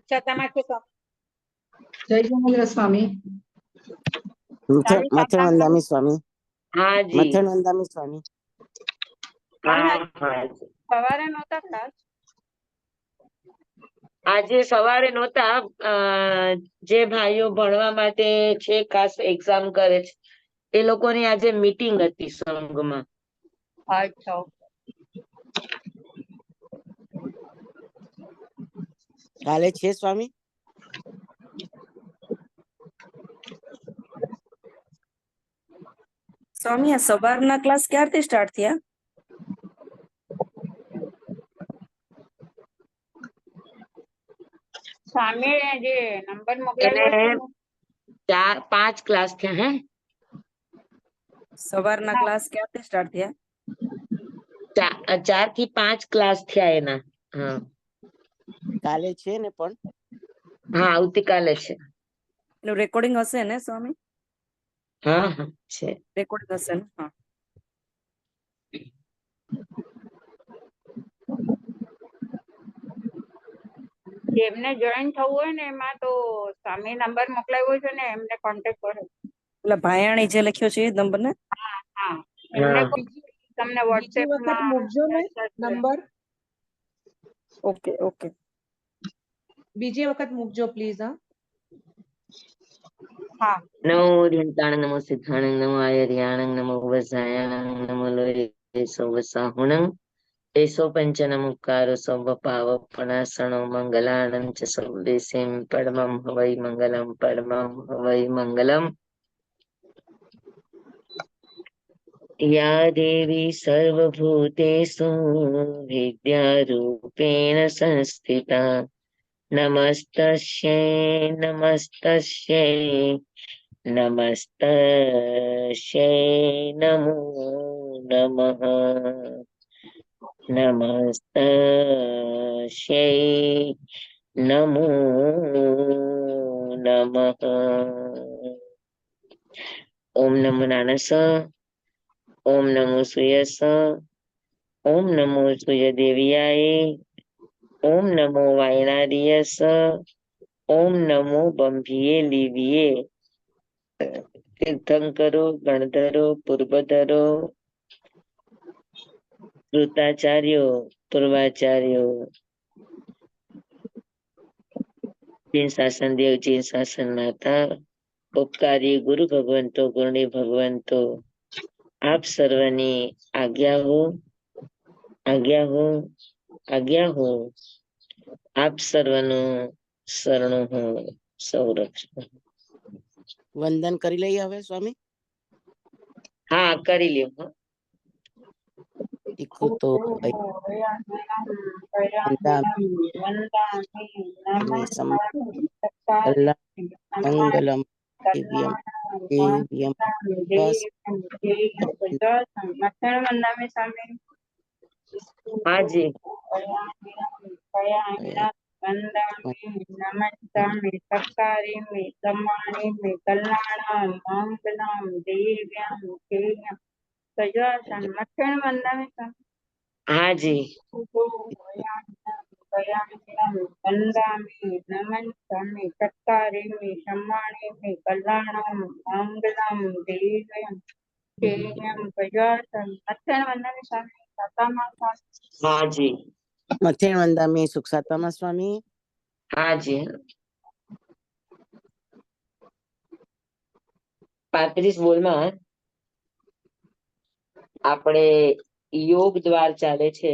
સુખછાતામાં છે તો જય જિનેન્દ્ર સ્વામી. મથેણવંદામી સ્વામી. હા જી. મથેણવંદામી સ્વામી. સવારે નહોતા ક્લાસ? આજે સવારે નહોતા. જે ભાઈઓ ભણવા માટે છે, ખાસ એક્ઝામ કરે છે, એ લોકોની આજે મીટિંગ હતી સંઘમાં. અચ્છા. કાલે છે સ્વામી? સ્વામી, આ સવારના ક્લાસ ક્યારથી સ્ટાર્ટ થયા? સ્વામી જે નંબર મોકલાવ્યો છે 4-5 ક્લાસ થયા. હે, સવારના ક્લાસ ક્યારથી સ્ટાર્ટ થયા? 4 થી 5 ક્લાસ થયા એના. હા કાલે છે ને પણ? હા, આવતીકાલે છે. એનું રેકોર્ડિંગ હશે ને સ્વામી? હા હા છે, રેકોર્ડિંગ હશે ને? હા. જેમને જોઈન થવું હોય ને એમાં તો સ્વામી નંબર મોકલાવ્યો છે ને, એમને કોન્ટેક્ટ કરો. એટલે ભાયાણી જે લખ્યો છે એ નંબર ને? હા, એમને તમને બીજી વખત મૂકજો ને નંબર. ઓકે ઓકે, બીજી વખત મૂકજો પ્લીઝ. હા. નમો ધ્યાન નમો સિદ્ધાણંગ નમો આયર્યાણંગ નમો વસાયાણંગ નમો લોરેસો વસાહુણંગ એસો પંચનમુક્કારો સૌ પાવપનાસણો મંગલાણં ચ સૌદેશીમ પરમં હવૈ મંગલમ પરમં હવૈ મંગલમ. યા દેવી સર્વભૂતેષુ વિદ્યારૂપેણ સંસ્થિતા નમસ્તસ્યૈ નમસ્તસ્યૈ નમસ્તસ્યૈ નમો નમઃ નમસ્તસ્યૈ નમો નમઃ. ઓમ નમો નાનસ, ઓમ નમો સુયસ, ઓમ નમો સુય દેવ્યાય, ઓમ નમો વાયણાદિયસ, ઓમ નમો બંભીએ લીવીએ. તીર્થંકરો, ગણધરો, પૂર્વધરો, કૃતાચાર્યો, પૂર્વાચાર્યો, જીન શાસન દેવ, જીન શાસન માતા, ઉપકારી ગુરુ ભગવંતો, ગુણી ભગવંતો, આપ સર્વની આજ્ઞા હો, આજ્ઞા હો, આજ્ઞા હો. આપ સર્વનું શરણું હું, સંરક્ષણ. વંદન કરી લઈએ હવે સ્વામી. હા, કરી લ્યો. ઈકુતો મંગલમ દિવ્યમ દિવ્યમ હાજી. નમસ્કામે સત્કારિમે સમાણિમે કલ્યાણમ મંગલમ દિવ્યમ દિવ્યમ સજ્વાસન મક્ષણ વંદામે સ્વામી. હાજી. વંદામે નમસ્કામે સત્કારિમે સમાણિમે કલ્યાણમ મંગલમ દિવ્યમ દિવ્યમ સજ્વાસન મક્ષણ વંદામે સ્વામી. હાજી. મથેણવંદામી સુખસાતામાં સ્વામી. હાજી. 35 બોલમાં આપણે યોગ દ્વાર ચાલે છે,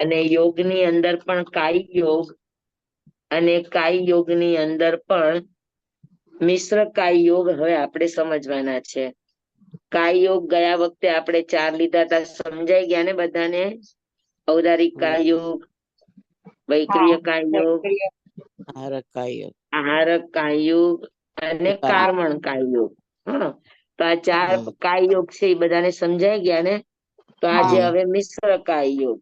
અને યોગની અંદર પણ કાય યોગ અને કાય યોગની અંદર પણ મિશ્ર કાય યોગ હવે આપણે સમજવાના છે. કાય યોગ ગયા વખતે આપણે 4 લીધા હતા, સમજાઈ ગયા ને બધાને? ઔદારિક કાય યોગ, વૈક્રિય કાય યોગ, આહારક કાય યોગ, આહારક કાય યોગ અને કર્મણ કાય યોગ. હા, તો આ 4 કાય યોગ છે એ બધાને સમજાઈ ગયા ને? તો આજે હવે મિશ્ર કાય યોગ.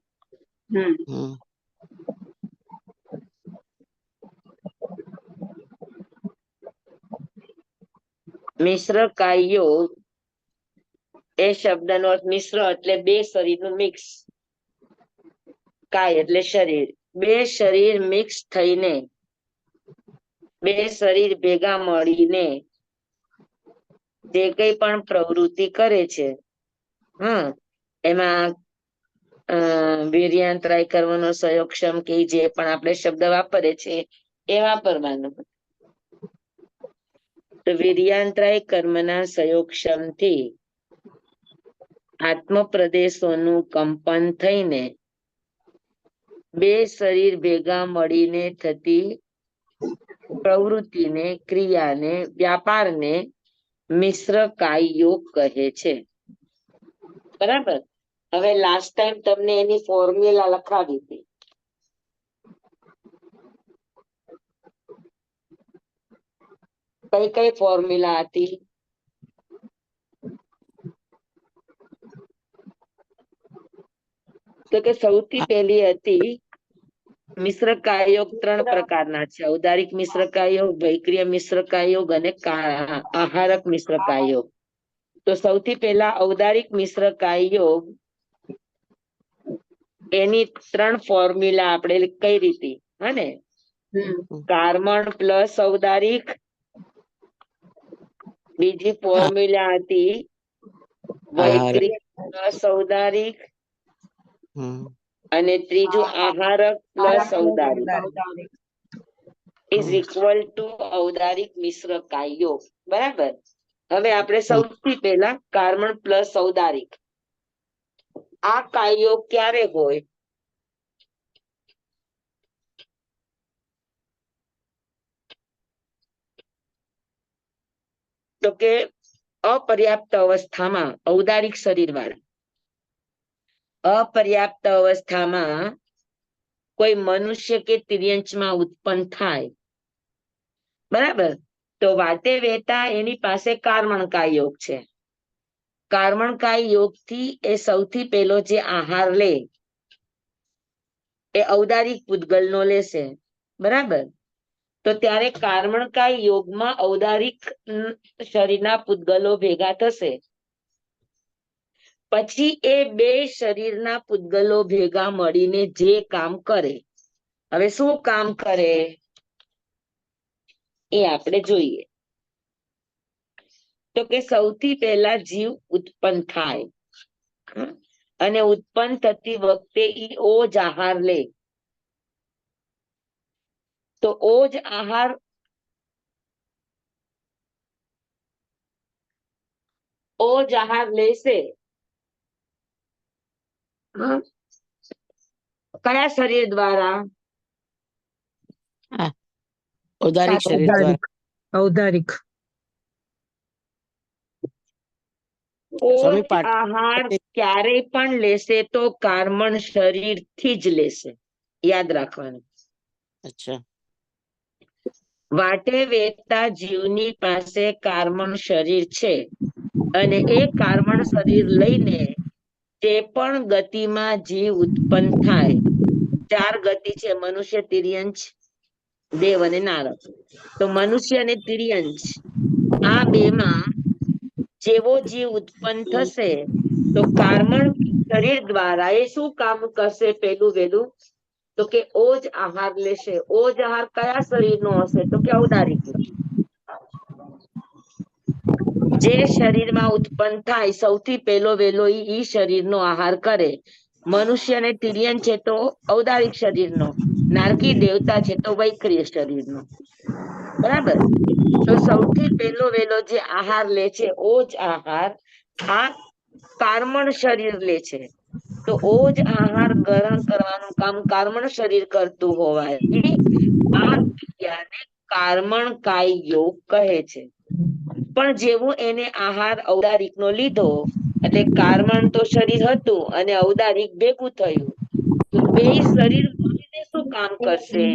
મિશ્ર કાય યોગ એ શબ્દનો અર્થ મિશ્ર એટલે બે શરીરનું મિક્સ. કાય એટલે શરીર, બે શરીર મિક્સ થઈને, બે શરીર ભેગા મળીને જે કઈ પણ પ્રવૃત્તિ કરે છે, એમાં વીર્યાંતરાય કરવાનો, સંયોગક્ષમ કે જે પણ આપણે શબ્દ વાપરીએ છીએ એ વાપરવાનું. તો વીર્યાંતરાય કર્મના સંયોગક્ષમ થી આત્મ પ્રદેશોનું કંપન થઈને બે શરીર ભેગા મળીને થતી પ્રવૃત્તિને, ક્રિયાને, વ્યાપારને મિશ્ર કાય યોગ કહે છે. બરાબર. હવે લાસ્ટ ટાઈમ તમને એની ફોર્મ્યુલા લખાવી હતી. કઈ કઈ ફોર્મ્યુલા હતી? તો કે સૌથી પહેલી હતી મિશ્ર કાયયોગ 3 પ્રકારના છે. ઔદારિક મિશ્ર કાયયોગ, વૈક્રિય મિશ્ર કાયયોગ અને આહારક મિશ્ર કાયયોગ. તો સૌથી પહેલા ઔદારિક મિશ્ર કાયયોગ, એની 3 ફોર્મ્યુલા આપણે કઈ રીતે, હને? કાર્મણ પ્લસ ઔદારિક, બીજી ફોર્મ્યુલા હતી વૈક્રિય પ્લસ ઔદારિક, અને ત્રીજું આહારક પ્લસ ઔદારિક ઇઝ ઇક્વલ ટુ ઔદારિક મિશ્ર કાયયોગ. બરાબર. હવે આપણે સૌથી પહેલા કાર્મણ પ્લસ ઔદારિક, આ કાયયોગ ક્યારે હોય? તો કે અપર્યાપ્ત અવસ્થામાં ઔદારિક શરીર વાળા, અપર્યાપ્ત અવસ્થામાં કોઈ મનુષ્ય કે તિર્યંચમાં ઉત્પન્ન થાય, બરાબર. તો વાટે વેતા એની પાસે કાર્મણકાય યોગ છે. કાર્મણકાય યોગ થી એ સૌથી પહેલો જે આહાર લે એ ઔદારિક પૂતગલ નો લેશે, બરાબર. તો ત્યારે કાર્મણકાય યોગમાં ઔદારિક શરીરના પૂતગલો ભેગા થશે. પછી એ બે શરીરના પૂતગલો ભેગા મળીને જે કામ કરે, હવે શું કામ કરે એ આપણે જોઈએ. તો કે સૌથી પહેલા જીવ ઉત્પન્ન થાય, અને ઉત્પન્ન થતી વખતે ઈ ઓજ આહાર લે. તો ઓજ આહાર લેશે કયા શરીર દ્વારા? ઔદારિક શરીર દ્વારા. ઔદારિક. સ્વામી ઓજ આહાર ક્યારેય પણ લેશે તો કાર્મણ શરીર થી જ લેશે, યાદ રાખવાનું. અચ્છા. વાટે વેતા જીવની પાસે કાર્મણ શરીર છે, અને એ કાર્મણ શરીર લઈને જે પણ ગતિમાં જીવ ઉત્પન્ન થાય, 4 ગતિ છે: મનુષ્ય, તિર્યંચ, દેવ અને નારદ. તો મનુષ્ય અને તિર્યંચ આ બેમાં જેવો જીવ ઉત્પન્ન થશે તો કાર્મણ શરીર દ્વારા એ શું કામ કરશે? પેલું વેલું તો કે ઓજ આહાર લેશે. ઓજ આહાર કયા શરીરનો હશે? તો કે ઔદારિક. જે શરીરમાં ઉત્પન્ન થાય સૌથી પહેલો વેલો ઈ શરીરનો આહાર કરે. મનુષ્ય અને તિર્યન છે તો ઔદારિક શરીરનો, નારકી દેવતા છે તો વૈક્રિય શરીરનો, બરાબર. તો સૌથી પહેલો વેલો જે આહાર લે છે ઓજ આહાર, આ કાર્મણ શરીર લે છે. તો ઓજ આહાર ગ્રહણ કરવાનું કામ કાર્મણ શરીર કરતું હોવાથી આ ક્રિયાને કાર્મણકાય યોગ કહે છે. પણ જેવું એને આહાર ઔદારિક નો લીધો, એટલે કાર્મણ તો શરીર હતું અને ઔદારિક ભેગું થયું, તો બે શરીર મળીને શું કામ કરશે?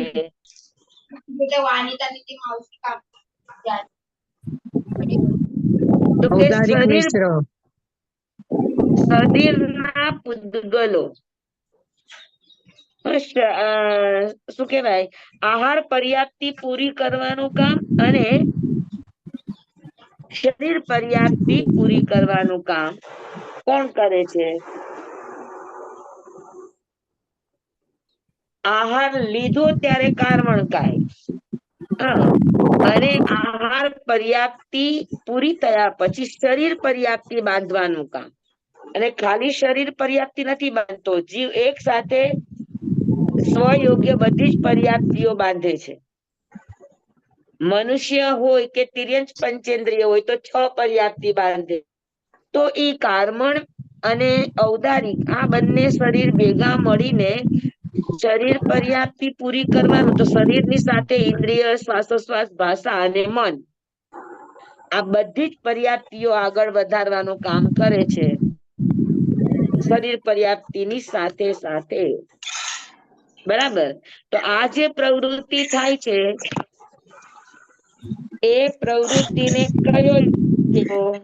તો કે શરીરના પૂતગલો શું કેવાય, આહાર પર્યાપ્તિ પૂરી કરવાનું કામ અને શરીર પર્યાપ્તિ પૂરી કરવાનું કામ કોણ કરે છે? આહાર લીધો ત્યારે કાર્મણકાય, અને આહાર પર્યાપ્તિ પૂરી થયા પછી શરીર પર્યાપ્તિ બાંધવાનું કામ. અને ખાલી શરીર પર્યાપ્તિ નથી બાંધતો, જીવ એક સાથે સ્વયોગ્ય બધી જ પર્યાપ્તિઓ બાંધે છે. મનુષ્ય હોય કે તિર્યંચ પંચેન્દ્રિય હોય તો 6 પર્યાપ્તિ બાંધે. તો એ કાર્મણ અને ઔદારિક આ બંને શરીર ભેગા મળીને શરીર પર્યાપ્તિ પૂરી કરવાનું. તો શરીરની સાથે ઇન્દ્રિય, શ્વાસોશ્વાસ, ભાષા અને મન આ બધી જ પર્યાપ્તિઓ આગળ વધારવાનું કામ કરે છે, શરીર પર્યાપ્તિની સાથે સાથે. બરાબર. તો આ જે પ્રવૃત્તિ થાય છે એ પ્રવૃત્તિને કયો યોગ?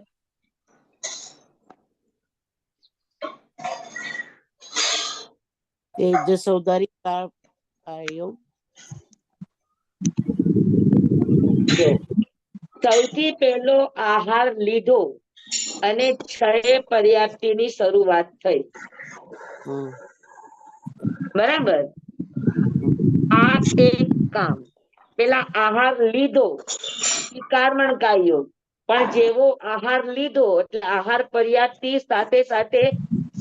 તેજસ ઔદારિક યોગ. જો સૌથી પહેલો આહાર લીધો અને 6 પર્યાપ્તિની શરૂઆત થઈ. હમ બરાબર. આ એક કામ. પેલા આહાર લીધો એ કાર્મણકાય યોગ, પણ જેવો આહાર લીધો એટલે આહાર પર્યાપ્તિ સાથે સાથે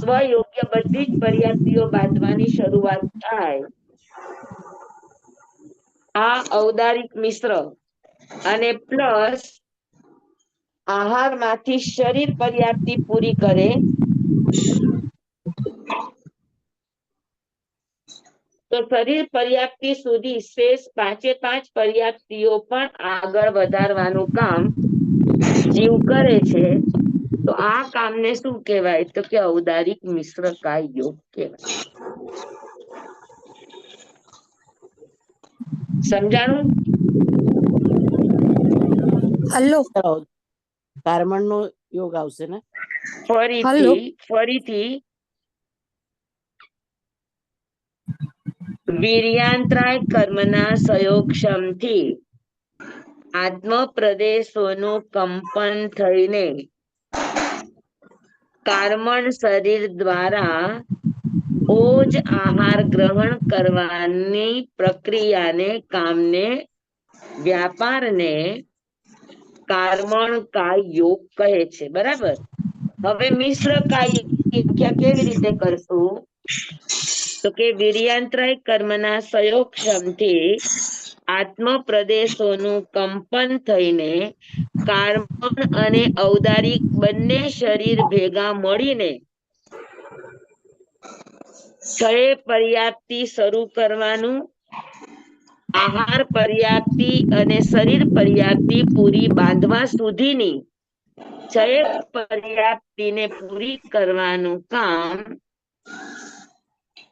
સ્વયોગ્ય બધી જ પર્યાપ્તિઓ બાંધવાની શરૂઆત થાય. આ ઔદારિક મિશ્ર અને પ્લસ આહારમાંથી શરીર પર્યાપ્તિ પૂરી કરે તો શરીર પર્યાપ્તિ સુધી શેષ 5 પર્યાપ્તિઓ પણ આગળ વધારવાનું કામ જીવ કરે છે. તો આ કામને શું કહેવાય? તો કે ઔદારિક મિશ્ર કાય યોગ કહેવાય. સમજાણું? હલો કાર્મણ નો યોગ આવશે ને? ફરીથી વીર્યાંતરાય કર્મના સંયોગક્ષમથી આત્મ પ્રદેશોનું કંપન થઈને કાર્મણ શરીર દ્વારા ઓજ આહાર ગ્રહણ કરવાની પ્રક્રિયાને, કામને, વ્યાપારને કાર્મણ કાય યોગ કહે છે. બરાબર. હવે મિશ્ર કાય વ્યાખ્યા કેવી રીતે કરશું? તો કે વીર્યાંતરાય કર્મના સંયોગક્ષમથી આત્મ પ્રદેશોનું કંપન થઈને કાર્મણ અને ઔદારિક બંને શરીર ભેગા મળીને 6 પર્યાપ્તિ શરૂ કરવાનું. આહાર પર્યાપ્તિ અને શરીર પર્યાપ્તિ પૂરી બાંધવા સુધીની 6 પર્યાપ્તિને પૂરી કરવાનું કામ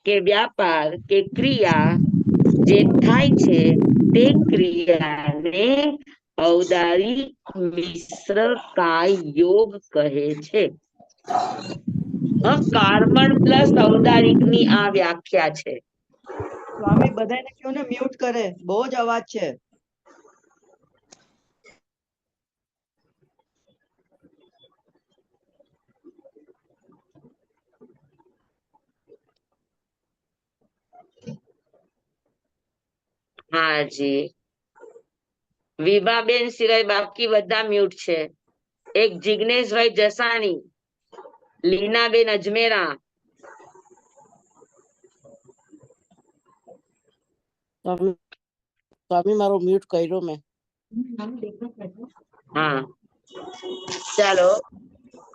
કે વ્યાપાર કે ક્રિયા જે થાય છે તે ક્રિયાને ઔદારિક મિશ્ર કાય યોગ કહે છે. કાર્મણ પ્લસ ઔદારિક ની આ વ્યાખ્યા છે. સ્વામી બધાને કહો ને મ્યુટ કરે, બહુ જ અવાજ છે. હાજી. વિભાબેન સિવાય બાકી બધા મ્યુટ છે. એક જિગ્નેશભાઈ જસાણી, લીનાબેન અજમેરા. સ્વામી મારો મ્યુટ કર્યો મેં. હા ચાલો.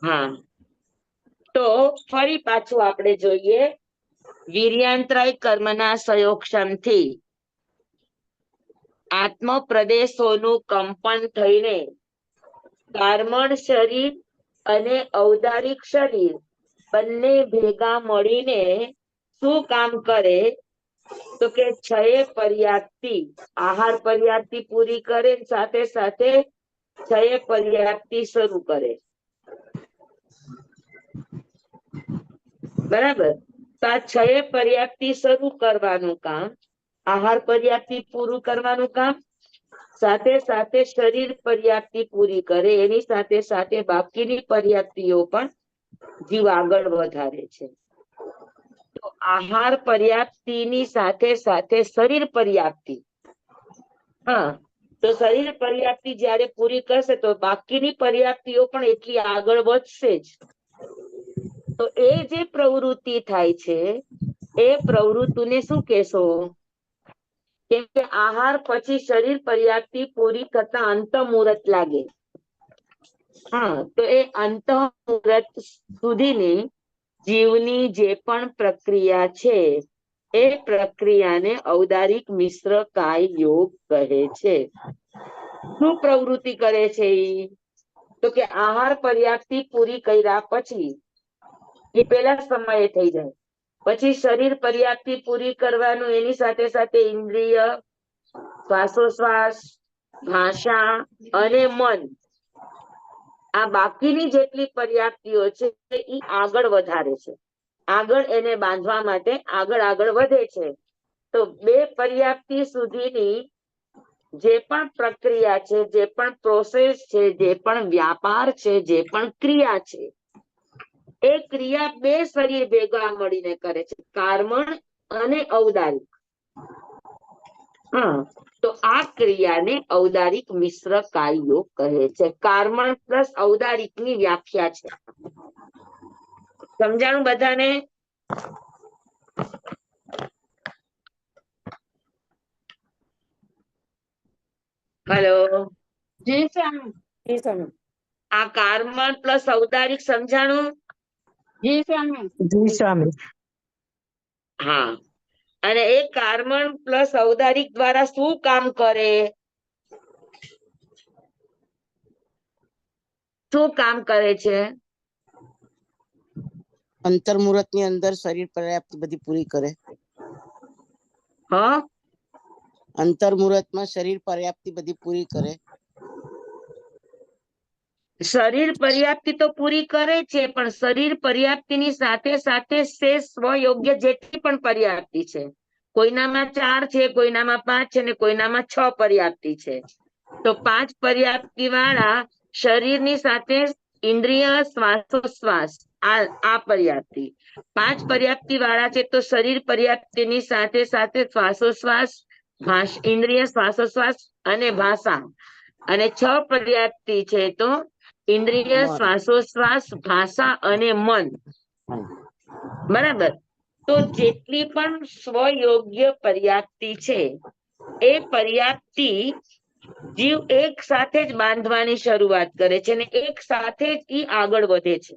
હા તો ફરી પાછું આપણે જોઈએ. વીર્યાંતરાય કર્મના સંયોગક્ષમથી આત્મ પ્રદેશોનું કંપન થઈને કાર્મણ શરીર અને ઔદારિક શરીર બંને ભેગા મળીને શું કામ કરે? તો કે 6 પર્યાપ્તિ, આહાર પર્યાપ્તિ પૂરી કરે, સાથે સાથે 6 પર્યાપ્તિ શરૂ કરે. બરાબર. તો આ 6 પર્યાપ્તિ શરૂ કરવાનું કામ, આહાર પર્યાપ્તિ પૂરું કરવાનું કામ, સાથે સાથે શરીર પર્યાપ્તિ પૂરી કરે, એની સાથે સાથે બાકીની પર્યાપ્તિઓ પણ જીવ આગળ વધારે છે. તો આહાર પર્યાપ્તિની સાથે સાથે શરીર પર્યાપ્તિ. હા, તો શરીર પર્યાપ્તિ જ્યારે પૂરી કરશે તો બાકીની પર્યાપ્તિઓ પણ એટલી આગળ વધશે જ. તો એ જે પ્રવૃત્તિ થાય છે એ પ્રવૃત્તિને શું કહેશો? કેમ કે આહાર પછી શરીર પર્યાપ્તિ પૂરી થતા અંતઃમુહૂર્ત લાગે. હા, તો એ અંતઃમુહૂર્ત સુધીની જીવની જે પણ પ્રક્રિયા છે એ પ્રક્રિયાને ઔદારિક મિશ્ર કાય યોગ કહે છે. શું પ્રવૃત્તિ કરે છે ઈ? તો કે આહાર પર્યાપ્તિ પૂરી કર્યા પછી એ પેલા સમયે થઈ જાય, પછી શરીર પર્યાપ્તિ પૂરી કરવાનું, એની સાથે સાથે ઇન્દ્રિય, શ્વાસોશ્વાસ, ભાષા અને મન, આ બાકીની જેટલી પર્યાપ્તિઓ છે એ આગળ વધારે છે. આગળ એને બાંધવા માટે આગળ વધે છે. તો બે પર્યાપ્તિ સુધીની જે પણ પ્રક્રિયા છે, જે પણ પ્રોસેસ છે, જે પણ વ્યાપાર છે, જે પણ ક્રિયા છે, એ ક્રિયા બે શરીર ભેગા મળીને કરે છે, કર્મણ અને ઔદારિક. હા, તો આ ક્રિયાને ઔદારિક મિશ્ર કાય યોગ કહે છે. કર્મણ પ્લસ ઔદારિક ની વ્યાખ્યા છે. સમજાણું બધાને? હેલો, જી સ્વામી. જી સ્વામી. આ કર્મણ પ્લસ ઔદારિક સમજાણું? જી સ્વામી. જી સ્વામી. હા, અને એ કર્મણ પ્લસ ઔદારિક દ્વારા શું કામ કરે? શું કામ કરે છે? અંતર્મુહૂર્ત ની અંદર શરીર પર્યાપ્તિ બધી પૂરી કરે. હા, અંતર્મુહૂર્તમાં શરીર પર્યાપ્તિ બધી પૂરી કરે. શરીર પર્યાપ્તિ તો પૂરી કરે છે, પણ શરીર પર્યાપ્તિની સાથે સાથે સ્વયોગ્ય જેટલી પણ પર્યાપ્તિ છે, કોઈનામાં 4 છે, કોઈનામાં 5 છે, ને કોઈનામાં 6 પર્યાપ્તિ છે. તો 5 પર્યાપ્તિ વાળા શરીરની સાથે ઇન્દ્રિય, શ્વાસોશ્વાસ, આ પર્યાપ્તિ. 5 પર્યાપ્તિ વાળા છે તો શરીર પર્યાપ્તિની સાથે સાથે શ્વાસોશ્વાસ, ઇન્દ્રિય, શ્વાસોશ્વાસ અને ભાષા. અને 6 પર્યાપ્તિ છે તો ઇન્દ્રિય, મન. શ્વાસોશ્વાસ, ભાષા અને મન. બરાબર. તો જેટલી પણ સ્વયોગ્ય પર્યાપ્તિ છે એ પર્યાપ્તિ જીવ એક સાથે જ બાંધવાની શરૂઆત કરે છે અને એક સાથે જ ઈ આગળ વધે છે.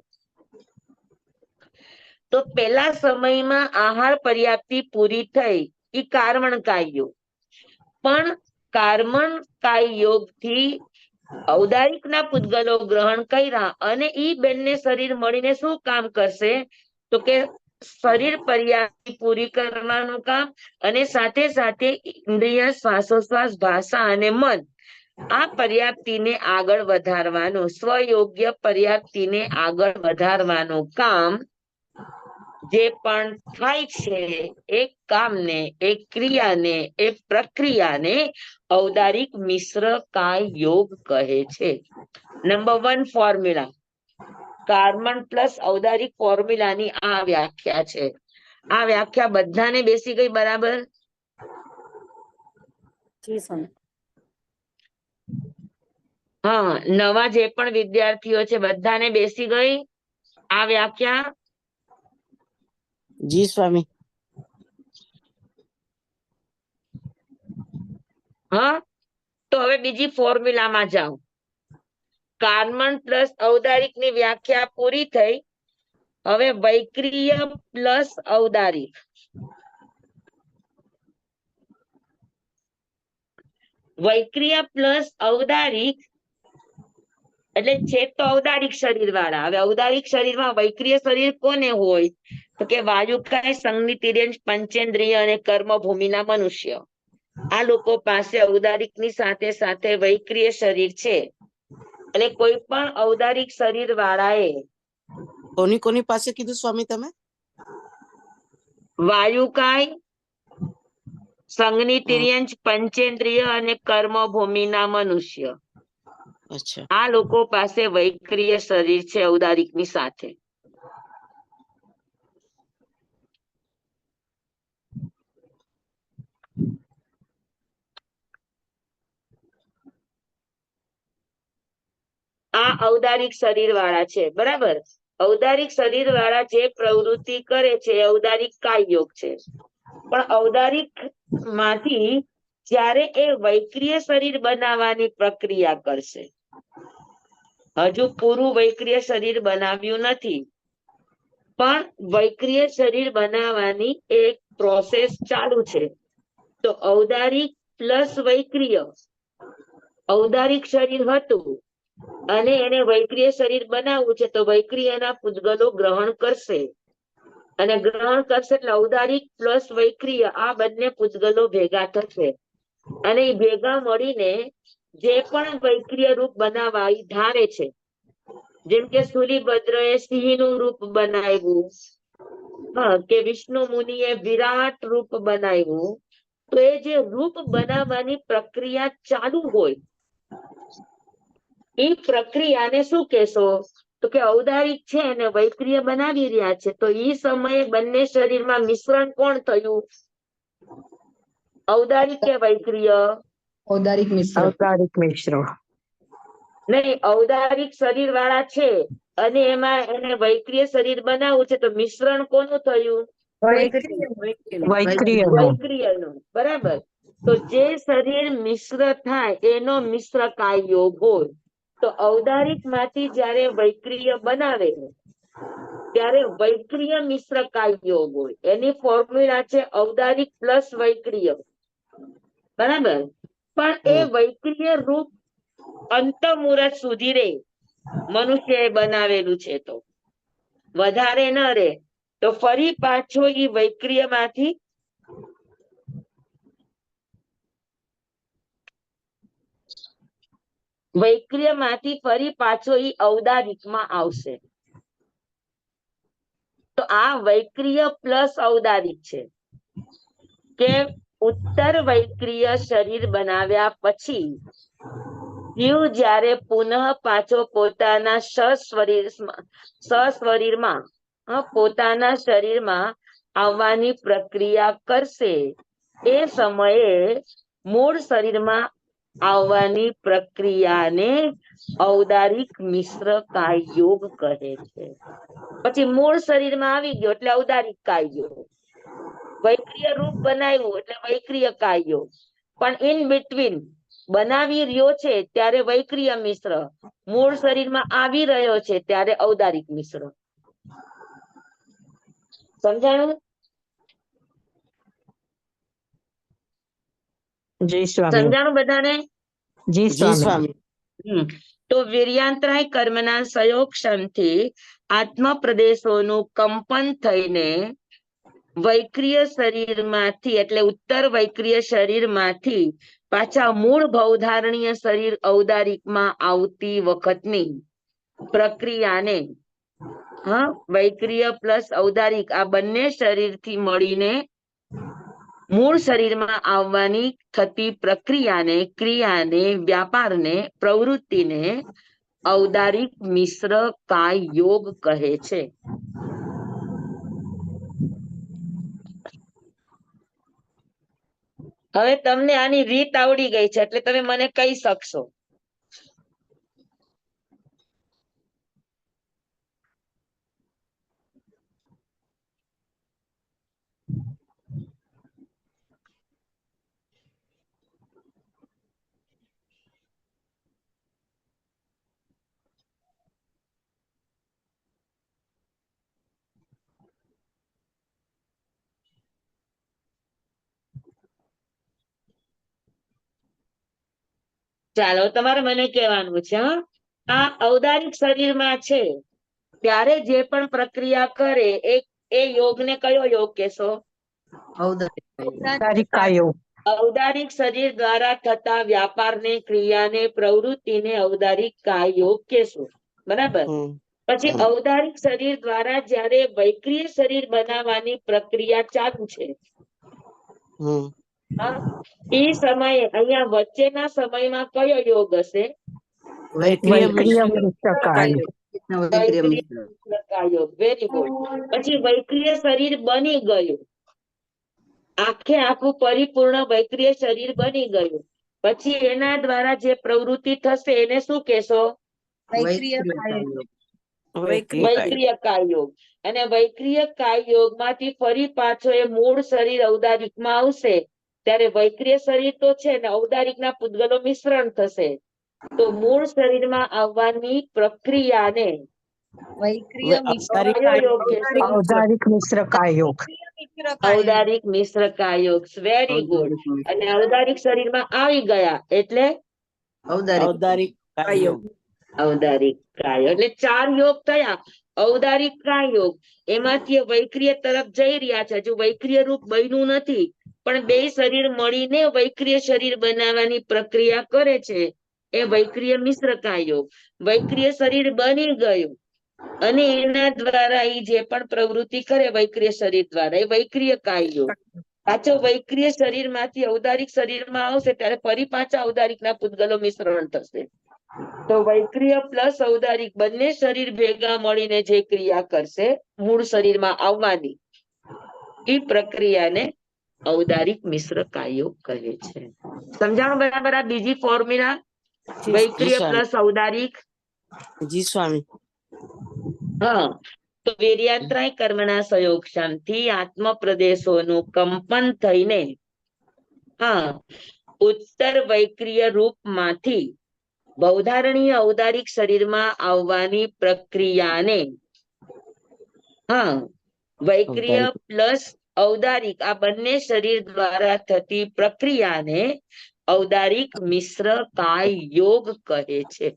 તો પેલા સમયમાં આહાર પર્યાપ્તિ પૂરી થઈ ઈ કર્મણ કાય યોગ. પણ કર્મણ કાય યોગ થી ઔદારિક ના પૂતગલો ગ્રહણ કર્યા અને ઈ બંને શરીર મળીને શું કામ કરશે? તો કે શરીર પર્યાપ્તિ પૂરી કરવાનું કામ અને સાથે સાથે ઇન્દ્રિય, શ્વાસોશ્વાસ, ભાષા અને મન, આ પર્યાપ્તિને આગળ વધારવાનું, સ્વયોગ્ય પર્યાપ્તિને આગળ વધારવાનું કામ જે પણ થાય છે એ કામને, એ ક્રિયાને, એ પ્રક્રિયાને ઔદારિક મિશ્ર કાય યોગ કહે છે. નંબર 1 ફોર્મ્યુલા, કર્મણ પ્લસ ઔદારિક ફોર્મ્યુલાની આ વ્યાખ્યા છે. આ વ્યાખ્યા બધાને બેસી ગઈ બરાબર? જી સ્વામી. હા, નવા જે પણ વિદ્યાર્થીઓ છે બધાને બેસી ગઈ આ વ્યાખ્યા? જી સ્વામી. હા, તો હવે બીજી ફોર્મ્યુલામાં જાઓ. કર્મણ પ્લસ ઔદારિક ની વ્યાખ્યા પૂરી થઈ. હવે વૈક્રિય પ્લસ ઔદારિક. વૈક્રિય પ્લસ ઔદારિક એટલે છે તો ઔદારિક શરીર વાળા. હવે ઔદારિક શરીરમાં વૈક્રિય શરીર કોને હોય? તો કે વાયુકાય, સંજ્ઞ તિર્યંશ, પંચેન્દ્રિય અને કર્મભૂમિના મનુષ્ય. આ લોકો પાસે ઔદારિક ની સાથે સાથે વૈક્રિય શરીર છે. એટલે કોઈ પણ ઔદારિક શરીર વાળાએ કોની કોની પાસે કીધું સ્વામી તમે? વાયુકાય, સંજ્ઞ તિર્યંશ, પંચેન્દ્રિય અને કર્મભૂમિના મનુષ્ય, અચ્છા. આ લોકો પાસે વૈક્રિય શરીર છે ઔદારિક ની સાથે. આ ઔદારિક શરીર વાળા છે, બરાબર. ઔદારિક શરીર વાળા જે પ્રવૃત્તિ કરે છે એ ઔદારિક કાય યોગ છે. પણ ઔદારિક માંથી જ્યારે એ વૈક્રિય શરીર બનાવવાની પ્રક્રિયા કરશે, હજુ પૂરું વૈક્રિય શરીર બનાવ્યું નથી, પણ વૈક્રિય શરીર બનાવવાની એક પ્રોસેસ ચાલુ છે. તો ઔદારિક પ્લસ વૈક્રિય, ઔદારિક શરીર હતું અને એને વૈક્રિય શરીર બનાવવું છે, તો વૈક્રિયના પૂતગલો ગ્રહણ કરશે અને ગ્રહણ કરશે એટલે ઔદારિક પ્લસ વૈક્રિય આ બંને પૂતગલો ભેગા થશે અને એ ભેગા મળીને જે પણ વૈક્રિય રૂપ બનાવવા ઈ ધારે છે. જેમ કે શૂલિભદ્રએ સિંહનું રૂપ બનાવ્યું, હા, કે વિષ્ણુ મુનિએ વિરાટ રૂપ બનાવ્યું, તો એ જે રૂપ બનાવવાની પ્રક્રિયા ચાલુ હોય એ પ્રક્રિયાને શું કહેશો? તો કે ઔદારિક છે અને વૈક્રિય બનાવી રહ્યા છે. તો એ સમયે બંને શરીરમાં મિશ્રણ કોણ થયું? ઔદારિક કે વૈક્રિય? ઔદારિક મિશ્ર. ઔદારિક મિશ્ર. નહીં, ઔદારિક શરીર વાળા છે અને એમાં એને વૈક્રિય શરીર બનાવવું છે, તો મિશ્રણ કોનું થયું? વૈક્રિયનું, બરાબર. તો જે શરીર મિશ્ર થાય એનો મિશ્ર કાય યોગ હોય. તો ઔદારિક માંથી જયારે વૈક્રિય બનાવે ત્યારે વૈક્રિય મિશ્ર કાય યોગ હોય. એની ફોર્મ્યુલા છે ઔદારિક પ્લસ વૈક્રિય, બરાબર. પણ એ વૈક્રિય રૂપ અંત મુહૂર્ત સુધી રે, મનુષ્યએ બનાવેલું છે તો વધારે ન રે, તો ફરી પાછો ઈ વૈક્રિય માંથી ફરી પાછો ઈ ઔદારિકમાં આવશે. તો આ વૈક્રિય પ્લસ ઔદારિક છે કે ઉત્તર વૈક્રિય શરીર બનાવ્યા પછી જીવ જ્યારે પુનઃ પાછો પોતાના સશરીરમાં પોતાના શરીરમાં આવવાની પ્રક્રિયા કરશે, એ સમયે મૂળ શરીરમાં આવવાની પ્રક્રિયાને ઔદારિક મિશ્ર કાય યોગ કહે છે. પછી મૂળ શરીરમાં આવી ગયો એટલે ઔદારિક કાય યોગ, વૈક્રિય રૂપ બનાવ્યું એટલે વૈક્રિય કાય યોગ, પણ ઇન બિટવીન બનાવી રહ્યો છે ત્યારે વૈક્રિય મિશ્ર, મૂળ શરીરમાં આવી રહ્યો છે ત્યારે ઔદારિક મિશ્ર. સમજાણું? જી સ્વામી. સમજાણું બધાને? જી જી સ્વામી. તો વીર્યાંતરાય કર્મના સંયોગક્ષમથી આત્મ પ્રદેશોનું કંપન થઈને વૈક્રિય શરીરમાંથી એટલે ઉત્તર વૈક્રિય શરીરમાંથી પાછા મૂળ ભવધારણીય શરીર ઔદારિકમાં આવતી વખતની પ્રક્રિયાને વૈક્રિય પ્લસ ઔદારિક આ બંને શરીરથી મળીને મૂળ શરીરમાં આવવાની થતી પ્રક્રિયાને, ક્રિયાને, વ્યાપારને, પ્રવૃત્તિને ઔદારિક મિશ્ર કાય યોગ કહે છે. હવે તમને આની રીત આવડી ગઈ છે એટલે તમે મને કહી શકશો. ચાલો તમારે મને કહેવાનું છે. આ ઔદારિક શરીરમાં છે ત્યારે જે પણ પ્રક્રિયા કરે એ યોગને કયો યોગ કહેશો? ઔદારિક કાય યોગ. ઔદારિક શરીર દ્વારા થતા વ્યાપારને, ક્રિયાને, પ્રવૃત્તિને ઔદારિક કાય યોગ કહેશો, બરાબર. પછી ઔદારિક શરીર દ્વારા જ્યારે વૈક્રિય શરીર બનાવવાની પ્રક્રિયા ચાલુ છે, એ સમયે અહીંયા વચ્ચેના સમયમાં કયો યોગ હશે? વૈક્રિય મિશ્ર કાય. Very good. પછી વૈક્રિય શરીર બની ગયું, આખે આખું પરિપૂર્ણ વૈક્રિય શરીર બની ગયું, પછી એના દ્વારા જે પ્રવૃત્તિ થશે એને શું કહેશો? વૈક્રિય કાયયોગ. વૈક્રિય કાયયોગ. અને વૈક્રિય કાયયોગ માંથી ફરી પાછો એ મૂળ શરીર ઔદારિકમાં આવશે ત્યારે વૈક્રિય શરીર તો છે ને ઔદારિકના પૂતગલો મિશ્રણ થશે તો મૂળ શરીરમાં આવવાની પ્રક્રિયાને વૈક્રિય ઔદારિક કયો યોગ કહેશો? ઔદારિક મિશ્ર કાયયોગ. ઔદારિક મિશ્ર કાયયોગ. Very good. અને ઔદારિક શરીરમાં આવી ગયા એટલે ઔદારિક કાયયોગ. ઔદારિક કાયયોગ. એટલે 4 યોગ થયા. ઔદારિક કાયયોગ એમાંથી વૈક્રિય તરફ જઈ રહ્યા છે. હજુ વૈક્રિય રૂપ બન્યું નથી પણ બે શરીર મળીને વૈક્રિય શરીર બનાવવાની પ્રક્રિયા કરે છે એ વૈક્રિય મિશ્ર કાયયોગ. વૈક્રિય શરીર બની ગયું અને એના દ્વારા એ જે પણ પ્રવૃત્તિ કરે વૈક્રિય શરીર દ્વારા એ વૈક્રિય કાયયોગ. પાછો વૈક્રિય શરીરમાંથી ઔદારિક શરીરમાં આવશે ત્યારે ફરી પાછા ઔદારિકના પૂતગલો મિશ્રણ થશે તો વૈક્રિય પ્લસ ઔદારિક બંને શરીર ભેગા મળીને જે ક્રિયા કરશે મૂળ શરીરમાં આવવાની એ પ્રક્રિયાને ઔદારિક મિશ્ર કાયયોગ કહે છે. સમજાણું બરાબર? આ બીજી ફોર્મ્યુલા વૈક્રિય સ્વામી. પ્લસ ઔદારિક. જી સ્વામી. હા તો વેર્યાત્રાય કર્મના સંયોગથી આત્મ પ્રદેશોનું કંપન થઈને ઉત્તર વૈક્રિય રૂપમાંથી બૌદ્ધારણીય ઔદારિક શરીરમાં આવવાની પ્રક્રિયાને વૈક્રિય પ્લસ ઔદારિક આ બંને શરીર દ્વારા થતી પ્રક્રિયાને ઔદારિક મિશ્ર કાયયોગ કહે છે.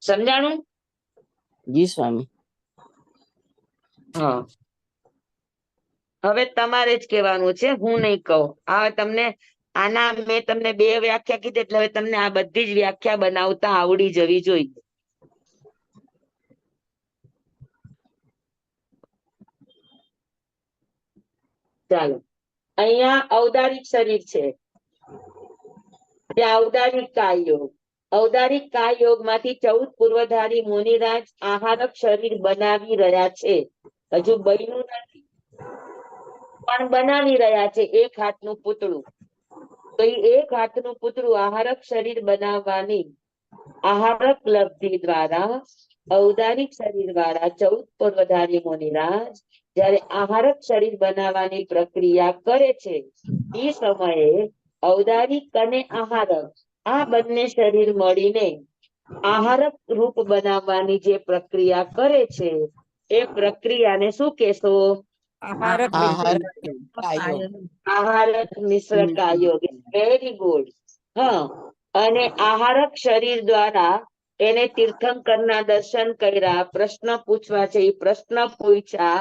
સમજાણું? જી સ્વામી. હા હવે તમારે જ કહેવાનું છે, હું નહીં કહું. આ તમને આના મેં તમને 2 વ્યાખ્યા કીધી એટલે હવે તમને આ બધી જ વ્યાખ્યા બનાવતા આવડી જવી જોઈએ. ચાલો અહીંયા ઔદારિક શરીર છે ત્યાં ઔદારિક કાયયોગ. ઔદારિક કાયયોગ માંથી 14 પૂર્વધારી મુનિરાજ આહારક શરીર બનાવી રહ્યા છે. હજુ બન્યું નથી પણ બનાવી રહ્યા છે એક હાથનું પૂતળું. તો એ એક હાથનું પૂતળું આહારક શરીર બનાવવાની આહારક લબ્ધિ દ્વારા ઔદારિક શરીર વાળા 14 પૂર્વધારી મુનિરાજ જયારે આહારક શરીર બનાવવાની પ્રક્રિયા કરે છે એ સમયે ઔદારિક અને આહારક આ બંને શરીર મળીને આહારક રૂપ બનાવવાની જે પ્રક્રિયા કરે છે એ પ્રક્રિયાને શું કહેશો? આહારક કાયયોગ. આહારક મિશ્ર કાયયોગ. Very good. અને આહારક શરીર દ્વારા એને તીર્થંકરના દર્શન કર્યા, પ્રશ્ન પૂછવા છે એ પ્રશ્ન પૂછ્યા.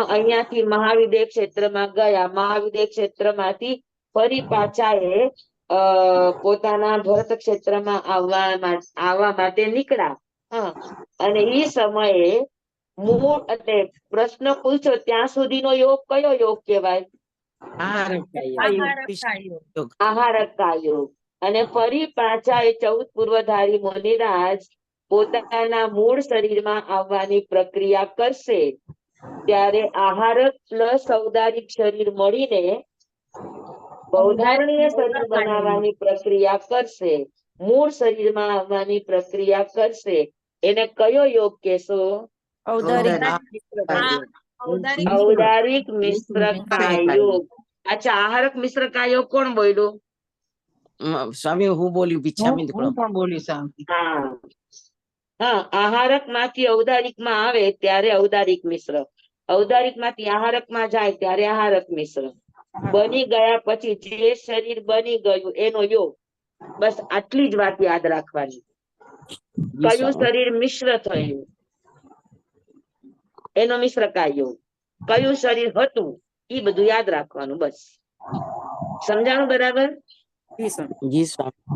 અહીંયાથી મહાવિદ્ય ક્ષેત્રમાં ગયા, મહાવિદ્ય ક્ષેત્રમાંથી ફરી પાછા એ પોતાના ભરત ક્ષેત્રમાં આવવા માટે નીકળ્યા. અને એ સમયે મૂળ એટલે પ્રશ્ન પૂછ્યો ત્યાં સુધીનો યોગ કયો યોગ કહેવાય? આહારક કાયયોગ. અને ફરી પાછા એ 14 પૂર્વધારી મુનિરાજ પોતાના મૂળ શરીરમાં આવવાની પ્રક્રિયા કરશે ત્યારે આહારક પ્લસ ઔદારિક શરીર મળીને બૌદ્ધારણીય શરીર બનાવવાની પ્રક્રિયા કરશે, મૂળ શરીરમાં આવવાની પ્રક્રિયા કરશે. એને કયો યોગ કહેશો? ઔદારિક મિશ્ર કાયયોગ. અચ્છા આહારક મિશ્ર કાયયોગ કોણ બોલ્યું? સ્વામી હું બોલ્યું ભિક્ષામી હું પણ બોલી સ્વામી. આહારક માંથી ઔદારિક માં આવે ત્યારે ઔદારિક મિશ્ર, ઔદારિક માંથી આહારક માં જાય ત્યારે આહારક મિશ્ર. બની ગયા પછી જે શરીર બની ગયું એનો યોગ. બસ આટલી જ વાત યાદ રાખવાની. કયું શરીર મિશ્ર થયું એનો મિશ્ર કાયયોગ. કયું શરીર હતું એ બધું યાદ રાખવાનું. બસ સમજાણું બરાબર? જી સ્વામી.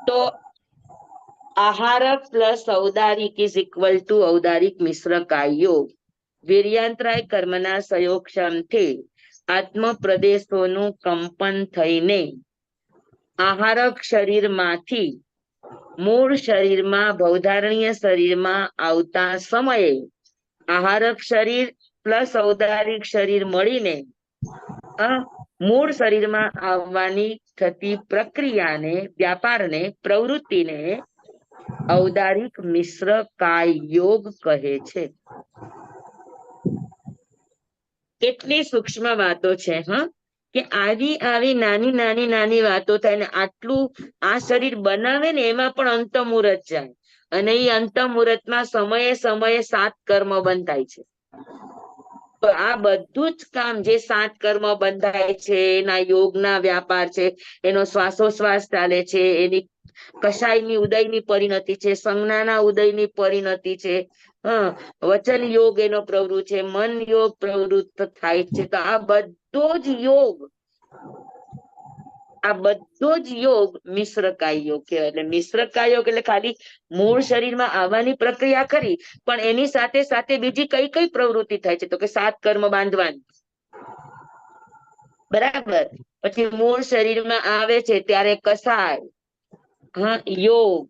તો આહારક પ્લસ ઔદારિક ઇઝ ઇક્વલ ટુ ઔદારિક મિશ્ર કાયયોગ. વીર્યાંતરાય કર્મના સંયોગથી આત્મ પ્રદેશોનું કંપન થઈને આહારક શરીરમાંથી મૂળ શરીરમાં બૌદ્ધારણીય શરીરમાં આવતા સમયે આહારક શરીર પ્લસ ઔદારિક શરીર મળીને મૂળ શરીરમાં આવવાની થતી પ્રક્રિયાને, વ્યાપારને, પ્રવૃત્તિને ઔદારિક મિશ્ર કાય યોગ કહે છે. કેટલી સૂક્ષ્મ વાતો છે કે આવી નાની વાતો થાય ને આટલું આ શરીર બનાવે ને એમાં પણ અંતમુહૂર્ત જાય અને એ અંતમુહૂર્તમાં સમયે 7 કર્મ બંધાય છે. તો આ બધું જ કામ જે 7 કર્મ બંધાય છે, એના યોગના વ્યાપાર છે, એનો શ્વાસોશ્વાસ ચાલે છે, એની કશાયની ઉદયની પરિણતિ છે, સંજ્ઞાના ઉદયની પરિણતિ છે, વચન યોગ એનો પ્રવૃત્તિ છે, મન યોગ પ્રવૃત્ત થાય છે. તો આ બધો જ યોગ મિશ્ર કાય યોગ કહેવાય. એટલે મિશ્ર કાય યોગ એટલે ખાલી મૂળ શરીરમાં આવવાની પ્રક્રિયા કરી, પણ એની સાથે સાથે બીજી કઈ કઈ પ્રવૃત્તિ થાય છે? તો કે 7 કર્મ બાંધવાની, બરાબર. પછી મૂળ શરીરમાં આવે છે ત્યારે કસાય, યોગ,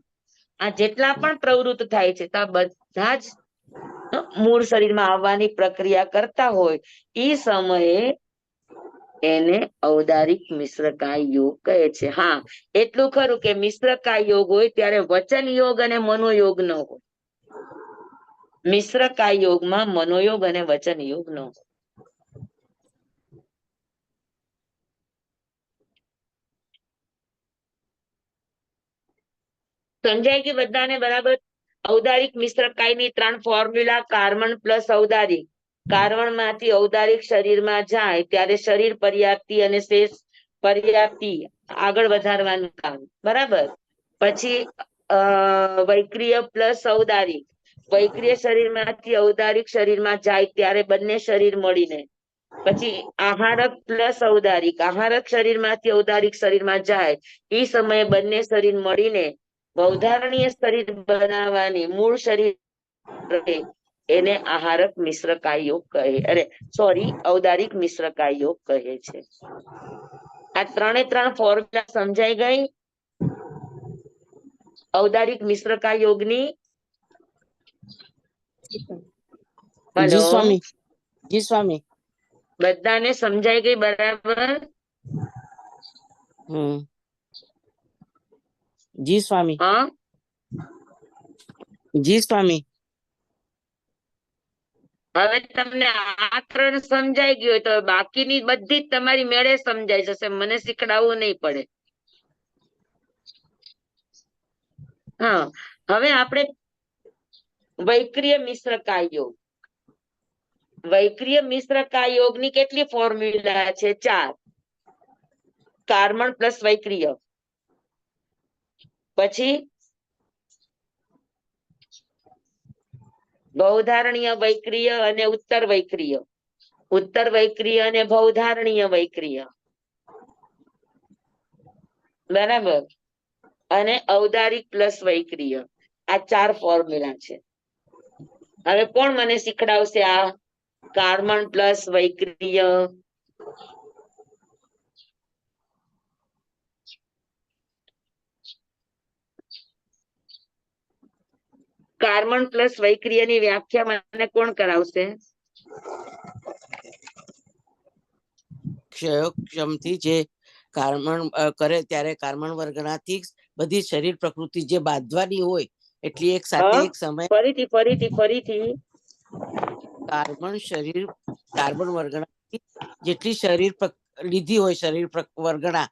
આ જેટલા પણ પ્રવૃત્તિ થાય છે તો આ બધા જ મૂળ શરીરમાં આવવાની પ્રક્રિયા કરતા હોય એ સમયે એને ઔદારિક મિશ્રકાય યોગ કહે છે. હા, એટલું ખરું કે મિશ્રકાય યોગ હોય ત્યારે વચન યોગ અને મનોયોગ ન હોય. મિશ્રકાય યોગમાં મનોયોગ અને વચન યોગ ન હોય. સમજાય કે બધાને બરાબર? ઔદારિક મિશ્રકાયની 3 ફોર્મ્યુલા: કાર્બન પ્લસ ઔદારિક. કાર્બન માંથી ઔદારિક શરીરમાં જાય ત્યારે શરીર પર્યાપ્તિ અને શેષ પર્યાપ્તિ આગળ વધારવાનું કામ, બરાબર. પછી વૈક્રિય પ્લસ ઔદારિક. વૈક્રિય શરીરમાંથી ઔદારિક શરીરમાં જાય ત્યારે બંને શરીર મળીને. પછી આહારક પ્લસ ઔદારિક. આહારક શરીરમાંથી ઔદારિક શરીરમાં જાય એ સમયે બંને શરીર મળીને બૌધારણીય શરીર બનાવવાની મૂળ શરીર એને આહારક મિશ્રકાય યોગ કહે. ઔદારિક મિશ્રકાય યોગ કહે છે. આ 3 ફોર્મ્યુલા સમજાઈ ગઈ ઔદારિક મિશ્રકાય યોગની? જી સ્વામી. જી સ્વામી. બધાને સમજાઈ ગઈ બરાબર? જી સ્વામી. જી સ્વામી. હવે તમને આ 3 સમજાઈ ગયું હોય તો બાકીની બધી જ તમારી મેળે સમજાઈ જશે, મને શીખડાવવું નહીં પડે. હવે આપણે વૈક્રિય મિશ્રકાય યોગ. વૈક્રિય મિશ્રકાય યોગની કેટલી ફોર્મ્યુલા છે? 4. કાર્બન પ્લસ વૈક્રિય. પછી બૌધારણીય વૈક્રિય અને ઉત્તર વૈક્રિય. ઉત્તર વૈક્રિય અને બૌધારણીય વૈક્રિય, બરાબર. અને ઔદારિક પ્લસ વૈક્રિય. આ 4 ફોર્મ્યુલા છે. હવે કોણ મને શીખડાવશે આ કાર્બન પ્લસ વૈક્રિય? કાર્બન પ્લસ વૈક્રિયની વ્યાખ્યા મને કોણ કરાવશે? ક્ષયક્ષમથી જે કાર્બન કરે ત્યારે કાર્બન વર્ગણાથી બધી શરીર પ્રકૃતિ જે બાંધવાની હોય એટલી એક સાથે એક સમય ફરીથી કાર્બન વર્ગણાથી જેટલી શરીર લીધી હોય, શરીર વર્ગણા,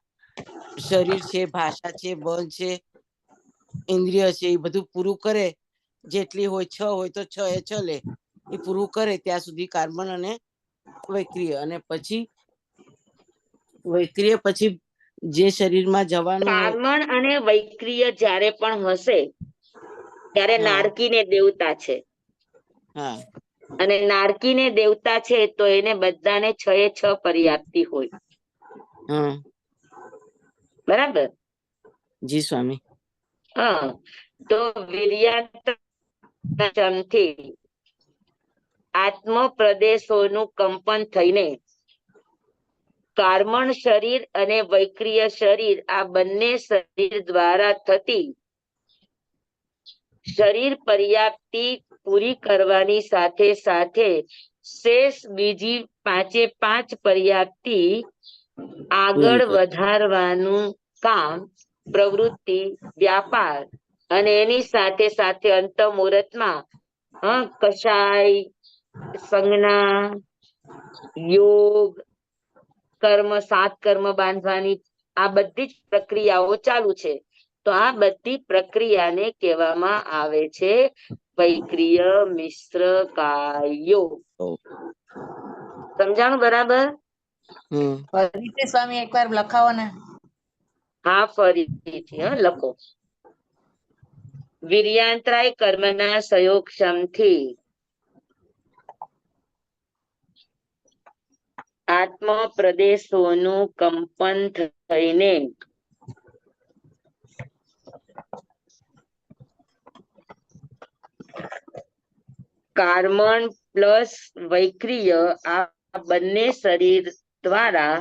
શરીર છે, ભાષા છે, બળ છે, ઇન્દ્રિય છે, એ બધું પૂરું કરે. જેટલી હોય 6 હોય તો 6 એ 6 લે. એ પૂરું કરે ત્યાં સુધી કાર્બન અને વૈક્રિય. અને પછી વૈક્રિય પછી જે શરીરમાં જવાનું કાર્બન અને વૈક્રિય જ્યારે પણ હશે ત્યારે નારકીને દેવતા છે. અને નારકીને દેવતા છે તો એને બધાને 6 એ 6 પર્યાપ્તિ હોય, બરાબર? જી સ્વામી. તો વીર્યાંતથી આત્મ પ્રદેશોનું કંપન થઈને કાર્બન શરીર અને વૈક્રિય શરીર આ બંને શરીર દ્વારા થતી શરીર પર્યાપ્તિ પૂરી કરવાની સાથે સાથે શેષ બીજી 5 એ 5 પર્યાપ્તિ આગળ good. વધારવાનું કામ, પ્રવૃત્તિ, વ્યાપાર અને એની સાથે સાથે અંત મુહૂર્તમાં કશાય, સંજ્ઞા, યોગ, કર્મ, 7 કર્મ બાંધવાની આ બધી જ પ્રક્રિયાઓ ચાલુ છે. તો આ બધી પ્રક્રિયાને કહેવામાં આવે છે વૈક્રિય મિશ્ર કાયો. Oh. સમજાણું બરાબર? ફરીથી સ્વામી એકવાર લખાવો ને. હા, ફરીથી લખો. વીર્યાંતરાય કર્મના સંયોગક્ષમથી આત્મ પ્રદેશોનું કંપન થઈને કાર્બન પ્લસ વૈક્રિય આ બંને શરીર દ્વારા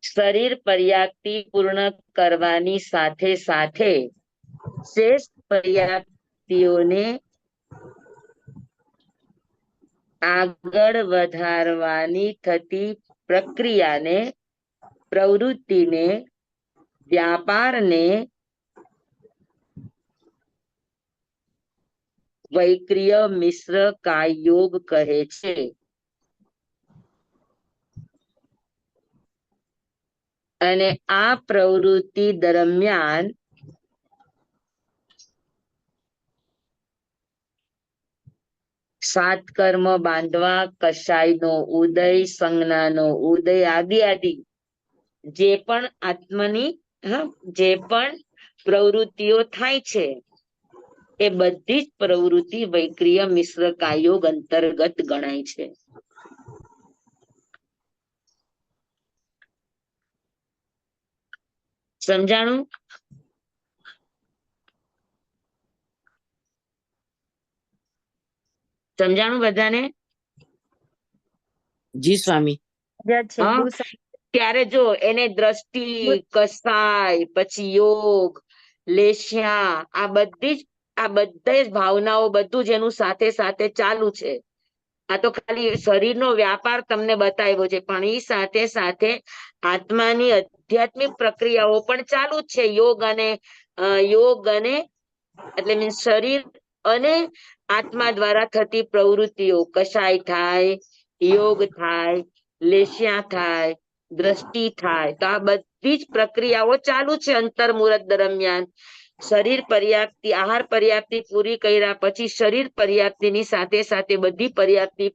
શરીર પર્યાપ્તિ પૂર્ણ કરવાની સાથે સાથે શેષ પર્યાપ્તિઓને આગળ વધારવાની થતી પ્રક્રિયાને, પ્રવૃત્તિને, વ્યાપારને વૈક્રિય મિશ્ર કાયોગ કહે છે. અને આ પ્રવૃત્તિ દરમિયાન સાત કર્મ બાંધવા, કશાયનો ઉદય, સંજ્ઞાનો ઉદય આદિ જે પણ આત્મની જે પણ પ્રવૃત્તિઓ થાય છે એ બધી જ પ્રવૃત્તિ વૈક્રિય મિશ્ર કાયોગ અંતર્ગત ગણાય છે. સમજાણું? સમજાણું બધાને? જી સ્વામી. ત્યારે જો એને દ્રષ્ટિ, કસાય, પછી યોગ, લેશ્યા આ બધી જ ભાવનાઓ બધું જ એનું સાથે સાથે ચાલુ છે. આ તો ખાલી શરીરનો વ્યાપાર તમને બતાવ્યો છે, પણ એ સાથે સાથે આત્માની આધ્યાત્મિક પ્રક્રિયાઓ પણ ચાલુ જ છે. યોગ અને એટલે મીન્સ શરીર અને આત્મા દ્વારા થતી પ્રવૃત્તિઓ, કશાય થાય, યોગ થાય, લેશ્યા થાય, દ્રષ્ટિ થાય, તો આ બધી જ પ્રક્રિયાઓ ચાલુ છે અંતર મુહૂર્ત દરમિયાન. શરીર પર્યાપ્તિ, આહાર પર્યાપ્તિ પૂરી કર્યા પછી શરીર પર્યાપ્તિની સાથે સાથે બધી પર્યાપ્તિ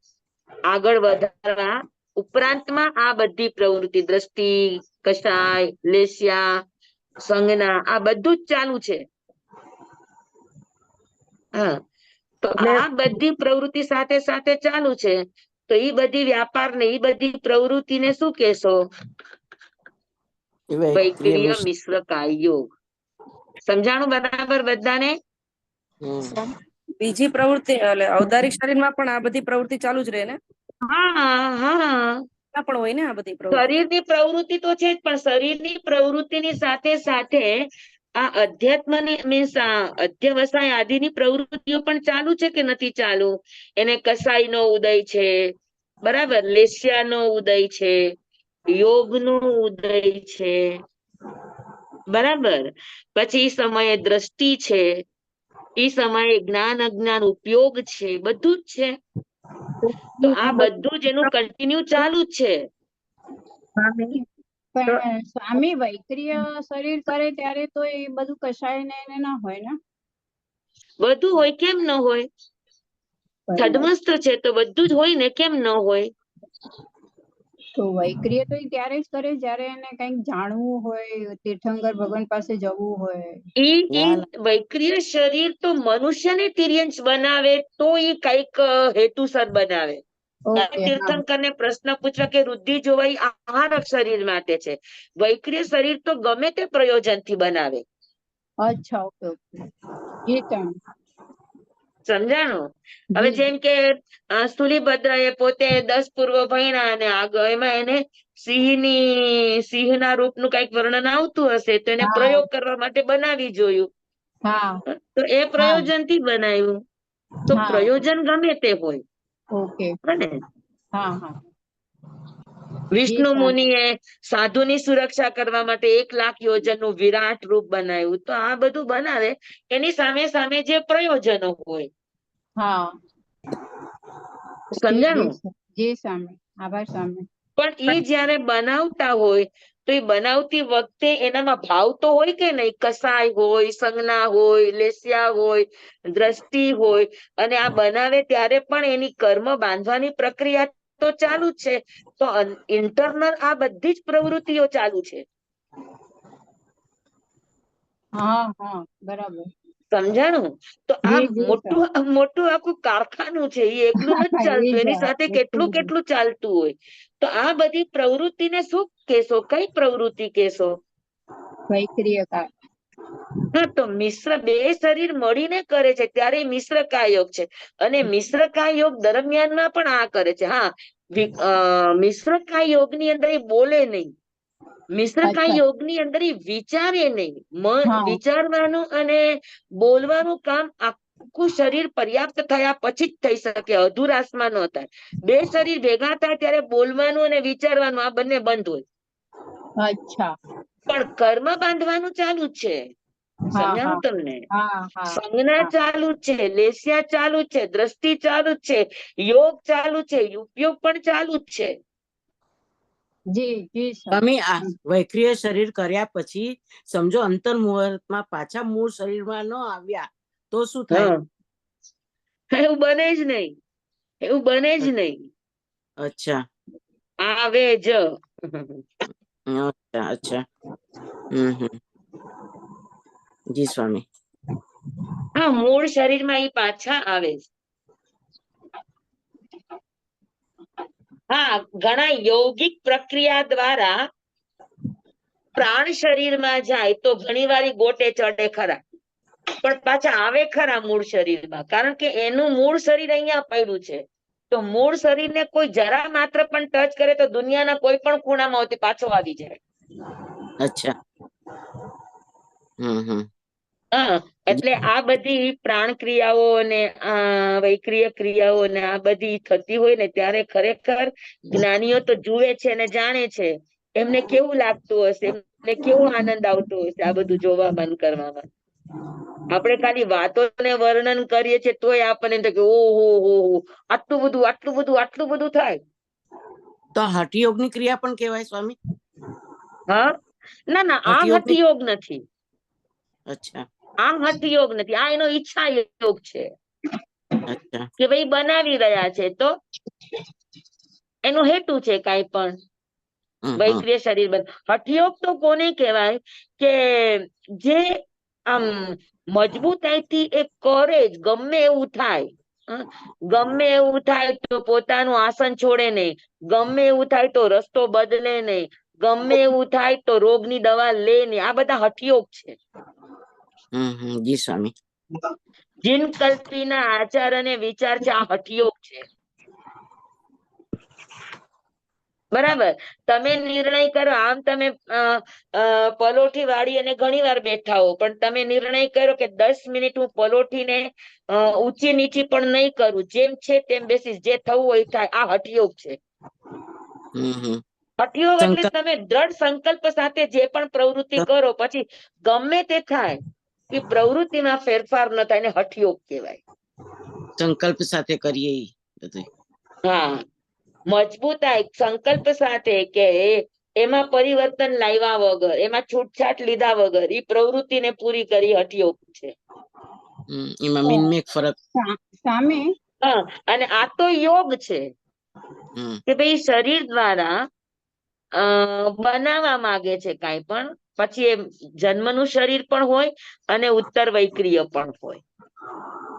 આગળ વધારવા ઉપરાંતમાં આ બધી પ્રવૃત્તિ, દ્રષ્ટિ, કશાય, લેશ્યા, સંજ્ઞા આ બધું જ ચાલુ છે. તો આ બધી પ્રવૃત્તિ સાથે સાથે ચાલુ છે. તો એ બધી વ્યાપાર ને એ બધી પ્રવૃત્તિને શું કહેશો? વૈક્રિય મિશ્ર કાયોગ. સમજાણું બરાબર બધાને? બીજી પ્રવૃત્તિ એટલે ઔદારિક શરીરમાં પણ આ બધી પ્રવૃત્તિ ચાલુ જ રહે ને? પણ હોય ને આ બધી શરીરની પ્રવૃત્તિ તો છે જ, પણ શરીરની પ્રવૃત્તિની સાથે સાથે આ અધ્યાત્મની મીન્સ અધ્યવસાય આદિની પ્રવૃત્તિઓ પણ ચાલુ છે કે નથી ચાલુ? એને કસાયનો ઉદય છે, બરાબર, લેશ્યાનો ઉદય છે, યોગનો ઉદય છે, બરાબર, પછી સમયે દ્રષ્ટિ છે, એ સમયે જ્ઞાન અજ્ઞાન ઉપયોગ છે, બધું જ છે. તો આ બધું જ એનું કન્ટિન્યુ ચાલુ જ છે. પણ સ્વામી વૈક્રિય શરીર કરે ત્યારે તો એ બધું કશાય ને એને ના હોય ને? બધું હોય, કેમ ન હોય? છદ્મસ્ત છે તો બધું જ હોય ને, કેમ ન હોય? તો વૈક્રિય તો એ ત્યારે જ કરે જ્યારે એને કંઈક જાણવું હોય, તીર્થંકર ભગવાન પાસે જવું હોય. વૈક્રિય શરીર તો મનુષ્યને તિર્યંશ બનાવે તો એ કઈક હેતુસર બનાવે. તીર્થંકર ને પ્રશ્ન પૂછવા કે વૃદ્ધિ જોવાઈ આહારક શરીર માટે છે. વૈક્રિય શરીર તો ગમે તે પ્રયોજન થી બનાવે. અચ્છા, ઓકે ઓકે. સમજાણું? હવે જી, જેમ કે સ્થુલીભદ્ર એ પોતે 10 પૂર્વ ભણ્યા અને આગળ એમાં એને સિંહના રૂપનું કઈક વર્ણન આવતું હશે તો એને હા પ્રયોગ કરવા માટે બનાવી જોયું. હા તો એ પ્રયોજનથી બનાવ્યું. તો હા પ્રયોજન ગમે તે હોય. ઓકે બને હા હા વિષ્ણુ સારું. મુનિએ સાધુની સુરક્ષા કરવા માટે 1,00,000 યોજનનું વિરાટ રૂપ બનાવ્યું. તો આ બધું બનાવે એની સામે સામે જે પ્રયોજનો હોય. હા સમજાણું? જે સામે આભાર સામે પણ એ જયારે બનાવતા હોય તો એ બનાવતી વખતે એનામાં ભાવ તો હોય કે નહીં? કસાય હોય, સંજ્ઞા હોય, લેસ્યા હોય, દ્રષ્ટિ હોય, અને આ બનાવે ત્યારે પણ એની કર્મ બાંધવાની પ્રક્રિયા તો ચાલુ જ છે. તો ઇન્ટરનલ આ બધી જ પ્રવૃત્તિઓ ચાલુ છે. હા હા બરાબર સમજાણું? તો આ જી જી સર મોટું આખું કારખાનું છે. એ એકલું નથી એ ચાલતું, જ એની સાથે એટલું કેટલું બધું કેટલું ચાલતું હોય. તો આ બધી પ્રવૃત્તિને શું કેશો? કઈ પ્રવૃત્તિ કેશો? વૈક્રિય કાળ હા, તો મિશ્ર બે શરીર મળીને કરે છે ત્યારે મિશ્ર કાયોગ છે. અને મિશ્ર કાયોગ દરમિયાનમાં પણ આ કરે છે. હા, મિશ્ર કાયોગની અંદર એ બોલે નહીં. મિશ્રકાય અચ્છા યોગની અંદર એ વિચારે નહીં. હા વિચારવાનું અને બોલવાનું કામ આખું શરીર પર્યાપ્ત થયા પછી જ થઈ શકે, અધુરાસમાં ન થાય. બે શરીર ભેગા થાય ત્યારે બોલવાનું અને વિચારવાનું આ બંને બંધ હોય. અચ્છા પણ કર્મ બાંધવાનું ચાલુ જ છે. હા હા સમજાણું તમને? હા હા સંજ્ઞા હા ચાલુ જ છે, લેસ્યા ચાલુ જ છે, દ્રષ્ટિ ચાલુ જ છે, યોગ ચાલુ છે, ઉપયોગ પણ ચાલુ જ છે. જી જી સર સ્વામી, આ વૈક્રિય શરીર કર્યા પછી સમજો અંતર મુહૂર્તમાં પાછા મૂળ શરીરમાં ન આવ્યા તો શું થાય? હા, એવું બને જ નહીં. એવું બને જ નહીં. અચ્છા આવે જ. અચ્છા અચ્છા જી સ્વામી. હા, મૂળ શરીરમાં એ પાછા આવે છે. હા, ઘણા યૌગિક પ્રક્રિયા દ્વારા પ્રાણ શરીરમાં જાય તો ઘણી વાર ગોટે ચડે ખરા, પણ પાછા આવે ખરા મૂળ શરીરમાં. કારણ કે એનું મૂળ શરીર અહીંયા પડ્યું છે. તો મૂળ શરીરને કોઈ જરા માત્ર પણ ટચ કરે તો દુનિયાના કોઈ પણ ખૂણામાં હોતી પાછો આવી જાય. અચ્છા હા, એટલે આ બધી પ્રાણ ક્રિયાઓ અને આ વૈક્રિય ક્રિયાઓ અને આ બધી થતી હોય ને ત્યારે ખરેખર જ્ઞાનીઓ તો જુએ છે અને જાણે છે. એમને કેવું લાગતું હશે, એમને કેવો આનંદ આવતો હશે આ બધું જોવામાં ને કરવામાં. આપણે ખાલી વાતોને વર્ણન કરીએ છીએ તોય આપણને એમ થાય કે ઓહો હો આટલું બધું આટલું બધું આટલું બધું થાય. તો હઠયોગની ક્રિયા પણ કહેવાય સ્વામી? હા, ના ના, આ હઠયોગની હઠયોગ નથી. અચ્છા આ હઠયોગ નથી, આ એનો ઈચ્છા યોગ છે. અચ્છા કે ભાઈ બનાવી રહ્યા છે તો એનો હેતુ છે કાંઈ પણ. વૈક્રિય શરીર હઠયોગ તો કોને કહેવાય કે જે આમ મજબૂતાઈથી એ કરે જ, ગમે એવું થાય. ગમે એવું થાય તો પોતાનું આસન છોડે નહીં, ગમે એવું થાય તો રસ્તો બદલે નહીં, ગમે એવું થાય તો રોગની દવા લે નહીં. આ બધા હઠયોગ છે. જી સ્વામી. જીન કલ્પીના આચાર અને વિચાર છે, આ હઠયોગ છે. બરાબર, તમે નિર્ણય કરો. આમ તમે પલોઠી વાળી અને ઘણી વાર બેઠા હો, પણ તમે નિર્ણય કરો કે 10 મિનિટ હું પલોઠીને ઊંચી નીચી પણ નહીં કરું, જેમ છે તેમ બેસીશ, જે થવું હોય થાય. આ હઠયોગ છે. હઠયોગ એટલે સંકલ્પ તમે દ્રઢ સંકલ્પ સાથે જે પણ પ્રવૃત્તિ કરો પછી ગમે તે થાય એ પ્રવૃત્તિમાં ફેરફાર ન થાય, એને હઠયોગ કહેવાય. સંકલ્પ સાથે કરીએ ઈ બધું. હા, મજબૂતાઈ સંકલ્પ સાથે કે એમાં પરિવર્તન લાવ્યા વગર, એમાં છૂટછાટ લીધા વગર એ પ્રવૃત્તિને પૂરી કરી હઠયોગ છે. એમાં મિનમેક ફરક. સામે હા, અને આ તો યોગ છે હમ કે ભાઈ શરીર દ્વારા બનાવવા માંગે છે કાંઈ પણ, પછી એ જન્મનું શરીર પણ હોય અને ઉત્તર વૈક્રિય પણ હોય.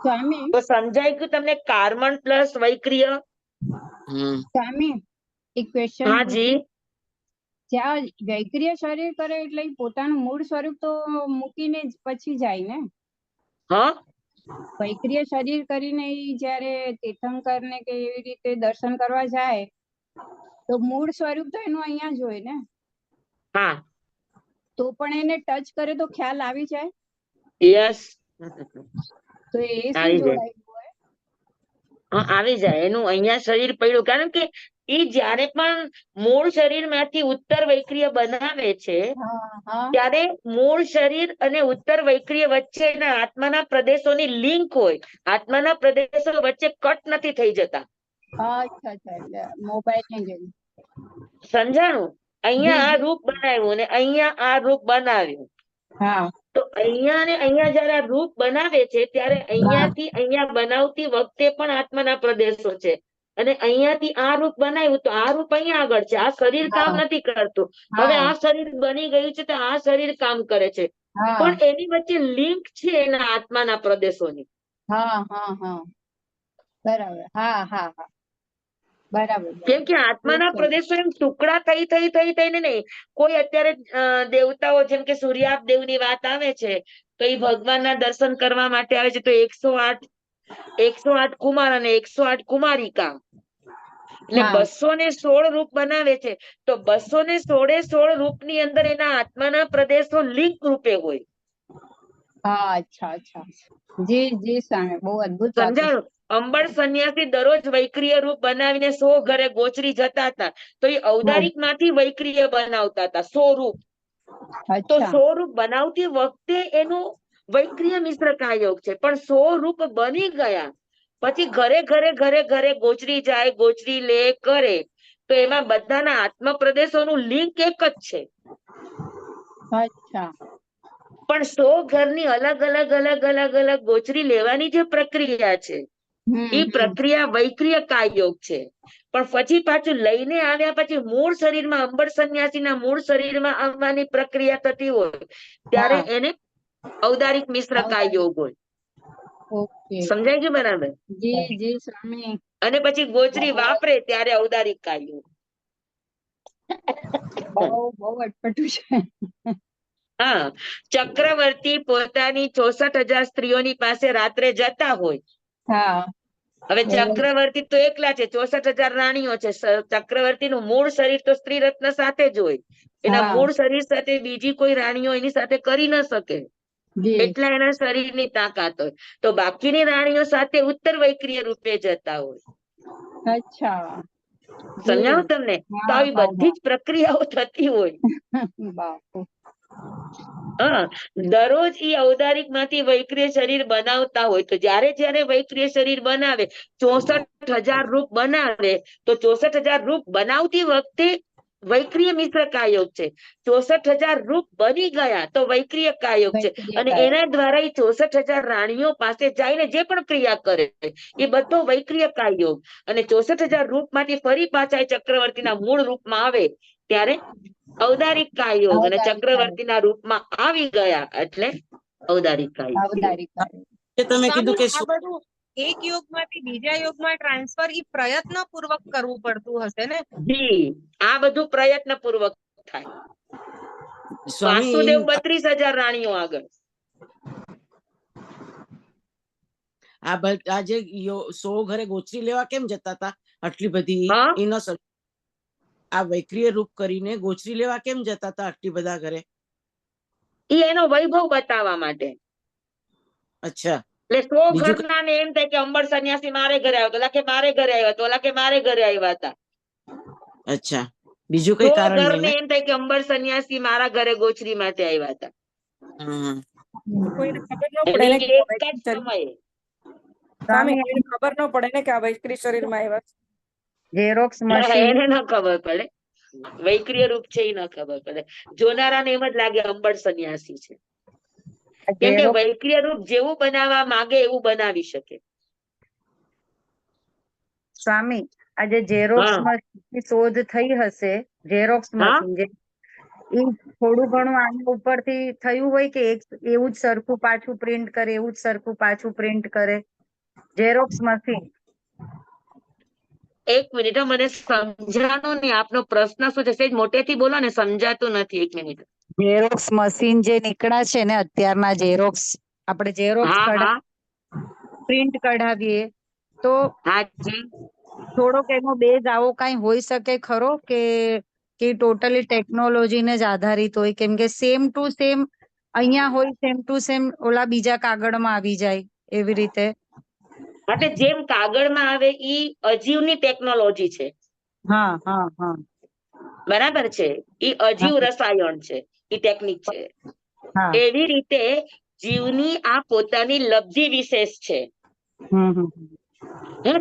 સામે તો સમજાય ગયું તમને? કાર્બન પ્લસ વૈક્રિય. સામે એક ક્વેશ્ચન હા જી. પૂછું. જ્યાં વૈક્રિય શરીર કરે એટલે ઈ પોતાનું મૂળ સ્વરૂપ તો મૂકીને જ પછી જાય ને? હા, વૈક્રિય શરીર કરીને ઈ જ્યારે તીર્થંકર ને કે એવી રીતે દર્શન કરવા જાય તો મૂળ સ્વરૂપ તો એનું અહીંયા જ હોય ને, હા, તો પણ એને ટચ કરે તો ખ્યાલ આવી જાય. યસ, તો એ શું આવી જાય. જોડાયેલું હોય? હા, આવી જાય. એનું અહીંયા શરીર પડ્યું, કારણ કે એ જ્યારે પણ મૂળ શરીર માંથી ઉત્તર વૈક્રિય બનાવે છે હા હા ત્યારે મૂળ શરીર અને ઉત્તર વૈક્રિય વચ્ચેના આત્માના પ્રદેશોની લિંક હોય. આત્માના પ્રદેશો વચ્ચે કટ નથી થઈ જતા. અચ્છા અચ્છા, એટલે મોબાઈલ ની જેમ. સમજાણું? અહીંયા જી આ જી. રૂપ બનાવ્યું ને અહીંયા આ રૂપ બનાવ્યું. હા તો અહીંયા ને અહીંયા જયારે આ રૂપ બનાવે છે ત્યારે અહીંયાથી અહીંયા બનાવતી વખતે પણ આત્માના પ્રદેશો છે, અને અહીંયાથી આ રૂપ બનાવ્યું તો આ રૂપ અહીંયા આગળ છે. આ શરીર કામ હા. નથી કરતું. હવે હા આ શરીર બની ગયું છે તો આ શરીર કામ કરે છે, હા પણ એની વચ્ચે લિંક છે એના આત્માના પ્રદેશોની. હા હા હા, બરાબર. હા હા હા, બરાબર કેમ કે બરાબર. આત્માના ઓકે. પ્રદેશો એમ ટુકડા થઈને નહીં. કોઈ અત્યારે દેવતાઓ જેમ કે સૂર્યાપ દેવની વાત આવે છે તો એ ભગવાનના દર્શન કરવા માટે આવે છે, તો 108 કુમાર અને 108 કુમારિકા, એટલે હા 216 રૂપ બનાવે છે. તો 216 રૂપની અંદર એના આત્માના પ્રદેશો લિંક રૂપે હોય. હા, અચ્છા અચ્છા, જી જી સ્વામી, બહુ અદ્ભુત વાત છે. સમજાણું? અંબળ સંન્યાસી દરરોજ વૈક્રિય રૂપ બનાવીને 100 ઘરે ગોચરી જતા હતા, તો એ ઔદારિક માંથી વૈક્રિય બનાવતા હતા 100 રૂપ. તો અચ્છા 100 રૂપ બનાવતી વખતે એનું વૈક્રિય મિશ્ર કાયોગ છે, પણ 100 રૂપ બની ગયા પછી ઘરે ઘરે ઘરે ઘરે ગોચરી જાય, ગોચરી લે કરે, તો એમાં બધાના આત્મ પ્રદેશોનું લિંક એક જ છે. અચ્છા. પણ 100 ઘરની અલગ અલગ અલગ અલગ અલગ ગોચરી લેવાની જે પ્રક્રિયા છે એ પ્રક્રિયા વૈક્રિય કાયોગ છે. પણ પછી પાછું લઈને આવ્યા પછી મૂળ શરીરમાં અંબર સંન્યાસીના મૂળ શરીરમાં આવવાની પ્રક્રિયા થતી હોય ત્યારે હા એને ઔદારિક મિશ્ર કાયોગ હોય. ઓકે. સમજાય ગયું બરાબર? જી જી સ્વામી. અને પછી ગોચરી વાપરે ત્યારે ઔદારિક કાયોગ. બહુ બહુ અટપટું છે. હા, ચક્રવર્તી પોતાની 64,000 સ્ત્રીઓની પાસે રાત્રે જતા હોય. હા હવે ચક્રવર્તી તો એકલા છે, 64,000 રાણીઓ છે. ચક્રવર્તીનું મૂળ શરીર તો સ્ત્રી રત્ન સાથે જ હોય. એના હા મૂળ શરીર સાથે બીજી કોઈ રાણીઓ એની સાથે કરી ન શકે, જી. એટલા એના શરીરની તાકાત હોય. તો બાકીની રાણીઓ સાથે ઉત્તર વૈક્રિય રૂપે જતા હોય. અચ્છા. સમજાવું તમને? તો હા આવી હા બધી જ પ્રક્રિયાઓ થતી હોય. હા. બાપુ. હા, દરરોજ ઈ ઔદારિક માંથી વૈક્રિય શરીર બનાવતા હોય. તો જ્યારે જ્યારે વૈક્રિય શરીર બનાવે 64,000 રૂપ બનાવે, તો 64,000 રૂપ બનાવતી વખતે વૈક્રિય મિશ્ર કાયોગ છે. 64,000 રૂપ બની ગયા તો વૈક્રિય કાયોગ છે, અને એના દ્વારા એ 64,000 રાણીઓ પાસે જઈને જે પણ ક્રિયા કરે એ બધો વૈક્રિય કાયોગ. અને 64,000 રૂપ માંથી ફરી પાછા એ ચક્રવર્તીના મૂળ રૂપમાં આવે ત્યારે ઔદારિક કાયોગ, અને ચક્રવર્તીના રૂપમાં આવી ગયા એટલે ઔદારિક કાયોગ. અવતારી કાળ. જે તમે કીધું સ્વામી, કે આ બધું એક યોગમાંથી બીજા યોગમાં ટ્રાન્સફર ઈ પ્રયત્ન પૂર્વક કરવું પડતું હશે ને? જી, આ બધું પ્રયત્ન પૂર્વક થાય. સ્વામી વાસુદેવ 32,000 રાણીઓ આગળ. આ જે 100 ઘરે ગોચરી લેવા કેમ જતા હતા આટલી બધી? હા, એ ન સમજ. આ વૈક્રિય રૂપ કરીને ગોચરી લેવા કેમ જતા હતા આટલી બધા ઘરે? ઈ એનો વૈભવ બતાવવા માટે. અચ્છા, એટલે 100 બીજું ઘરના ને એમ થાય કે અંબર સંન્યાસી મારે ઘરે આવ્યો, તો ઓલા કે મારે ઘરે આવ્યા, તો ઓલા કે મારે ઘરે આવ્યા હતા. અચ્છા, બીજું કઈ 100 કારણ નહીં ઘરને ને? એમ થાય કે અંબર સંન્યાસી મારા ઘરે ગોચરી માટે આવ્યા હતા. હમ. કોઈને ખબર ન પડે ને એટલે કે આ એક જ વૈક્રિય શરીર- સમયે. સ્વામી, કોઈને ખબર ન પડે ને કે આ વૈક્રિય શરીરમાં આવ્યા છે. ઝેરોક્સ મશીન એને ન ખબર પડે, વૈક્રિય રૂપ છે એ ન ખબર પડે. જોનારાને એમ જ લાગે અંબર સંન્યાસી છે, કેમ કે વૈક્રિય રૂપ જેવું બનાવવા માંગે એવું બનાવી શકે. સ્વામી, આજે ઝેરોક્સ હા મશીનની શોધ થઈ હશે, ઝેરોક્સ હા, મશીન જે ઈ થોડું ઘણું આના ઉપરથી થયું હોય કે એવું જ સરખું પાછું પ્રિન્ટ કરે, એવું જ સરખું પાછું પ્રિન્ટ કરે? Xerox machine. એક મિનિટ હો, મને સમજાણો ને આપનો પ્રશ્ન શું છે? સેજ મોટેથી બોલો ને, સમજાતું નથી. એક મિનિટ. ઝેરોક્સ મશીન જે નીકળ્યા છે ને અત્યારના ઝેરોક્સ, આપણે ઝેરોક્સ હા હા, પ્રિન્ટ કઢાવીએ તો હાજી થોડોક એનો બેઝ આવો કાંઈ હોઈ શકે ખરો કે ટોટલી ટેકનોલોજીને જ આધારિત હોય, કેમ કે સેમ ટુ સેમ અહીંયા હોય, સેમ ટુ સેમ ઓલા બીજા કાગળમાં આવી જાય એવી રીતે? એટલે જેમ કાગળમાં આવે ઈ અજીવની ટેકનોલોજી છે, હા હા હા બરાબર છે, ઈ અજીવ હા. રસાયણ છે, ઈ ટેકનિક છે. હા એવી રીતે જીવની આ પોતાની લબ્ધિ વિશેષ છે. હમ હમ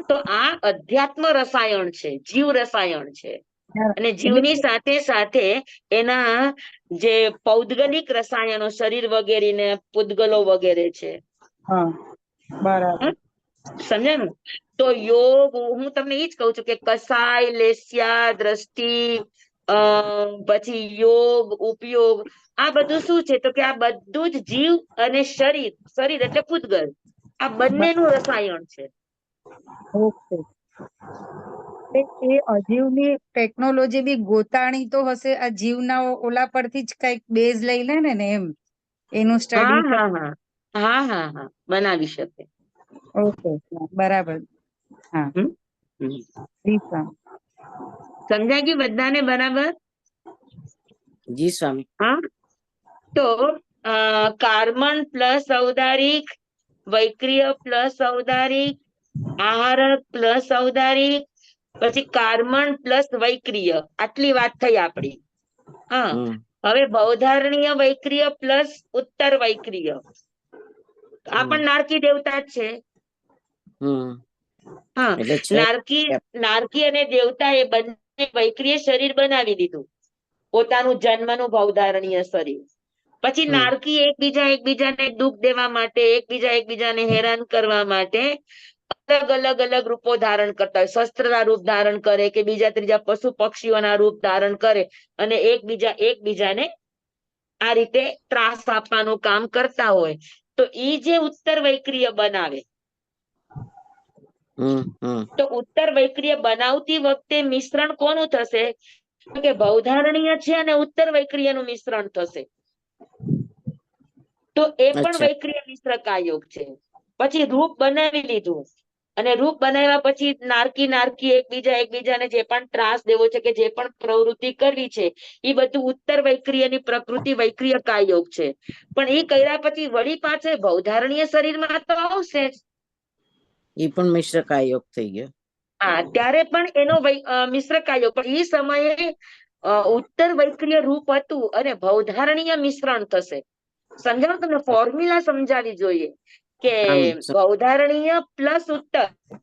તો આ અધ્યાત્મ રસાયણ છે, જીવ રસાયણ છે. અને એટલે જીવની સાથે સાથે એના જે પૌદ્ગલિક રસાયણો શરીર વગેરે ને પૂદગલો વગેરે છે. હા બરાબર. સમજાયું? તો યોગ હું તમને ઈ જ કહું છું કે કસાય, લેસ્યા, દ્રષ્ટિ, પછી યોગ, ઉપયોગ, આ બધું શું છે? તો કે આ બધું જ જીવ અને શરીર, શરીર એટલે પૂદગલ, આ બંનેનું રસાયણ છે. ઓકે. એ અજીવની ટેકનોલોજી બી ગોતાણી તો હશે આ જીવના ઓલા પરથી જ કઈક બેઝ લઈ લે ને એમ એનું હા સ્ટડી. હા હા હા હા હા બનાવી શકે. ઓકે બરાબર. હા હમ? હમ. રીસા. સમજાઈ ગયું બધાને બરાબર? જી સ્વામી. હા, તો કાર્બન પ્લસ ઔદારિક, વૈક્રિય પ્લસ ઔદારિક, આહારક પ્લસ ઔદારિક, પછી કાર્બન પ્લસ વૈક્રિય, આટલી વાત થઈ આપણી. હા, હમ હવે બૌધારણીય વૈક્રિય પ્લસ ઉત્તર વૈક્રિય, આ હમ પણ નારકી દેવતા જ છે. હમ હા, એટલે છે. નારકી અને દેવતા એ બંને વૈક્રિય શરીર બનાવી દીધું, પોતાનું જન્મનું બૌધારણીય શરીર. પછી હમ નારકી એકબીજાને દુઃખ દેવા માટે, એકબીજાને હેરાન કરવા માટે અલગ રૂપો ધારણ કરતા હોય. શસ્ત્રના રૂપ ધારણ કરે કે બીજા ત્રીજા પશુ પક્ષીઓના રૂપ ધારણ કરે અને એકબીજાને આ રીતે ત્રાસ આપવાનું કામ કરતા હોય. તો ઈ જે ઉત્તર વૈક્રિય બનાવે, તો ઉત્તર વૈક્રિય બનાવતી વખતે મિશ્રણ કોનું થશે? તો કે બૌધારણીય છે અને ઉત્તર વૈક્રિયનું મિશ્રણ થશે. તો એ પણ અચ્છા. વૈક્રિય મિશ્રકા યોગ છે. પછી રૂપ બનાવી લીધું અને રૂપ બનાવ્યા પછી નારકી એકબીજાને જે પણ ત્રાસ દેવો છે કે જે પણ પ્રવૃત્તિ કરવી છે એ બધું ઉત્તર વૈક્રિયની પ્રકૃતિ વૈક્રિય કાયોગ છે. પણ એ કર્યા પછી વળી પાછળ બૌધારણીય શરીરમાં તો આવશે જ. એ પણ મિશ્ર કાયોગ થઈ ગયો. હા, ત્યારે પણ એનો મિશ્ર કાયોગ, પણ એ સમયે ઉત્તર વૈક્રિય રૂપ હતું અને બૌધારણીય મિશ્રણ થશે. સમજાવો, તમને ફોર્મ્યુલા સમજાવી જોઈએ કે આમ બૌધારણીય પ્લસ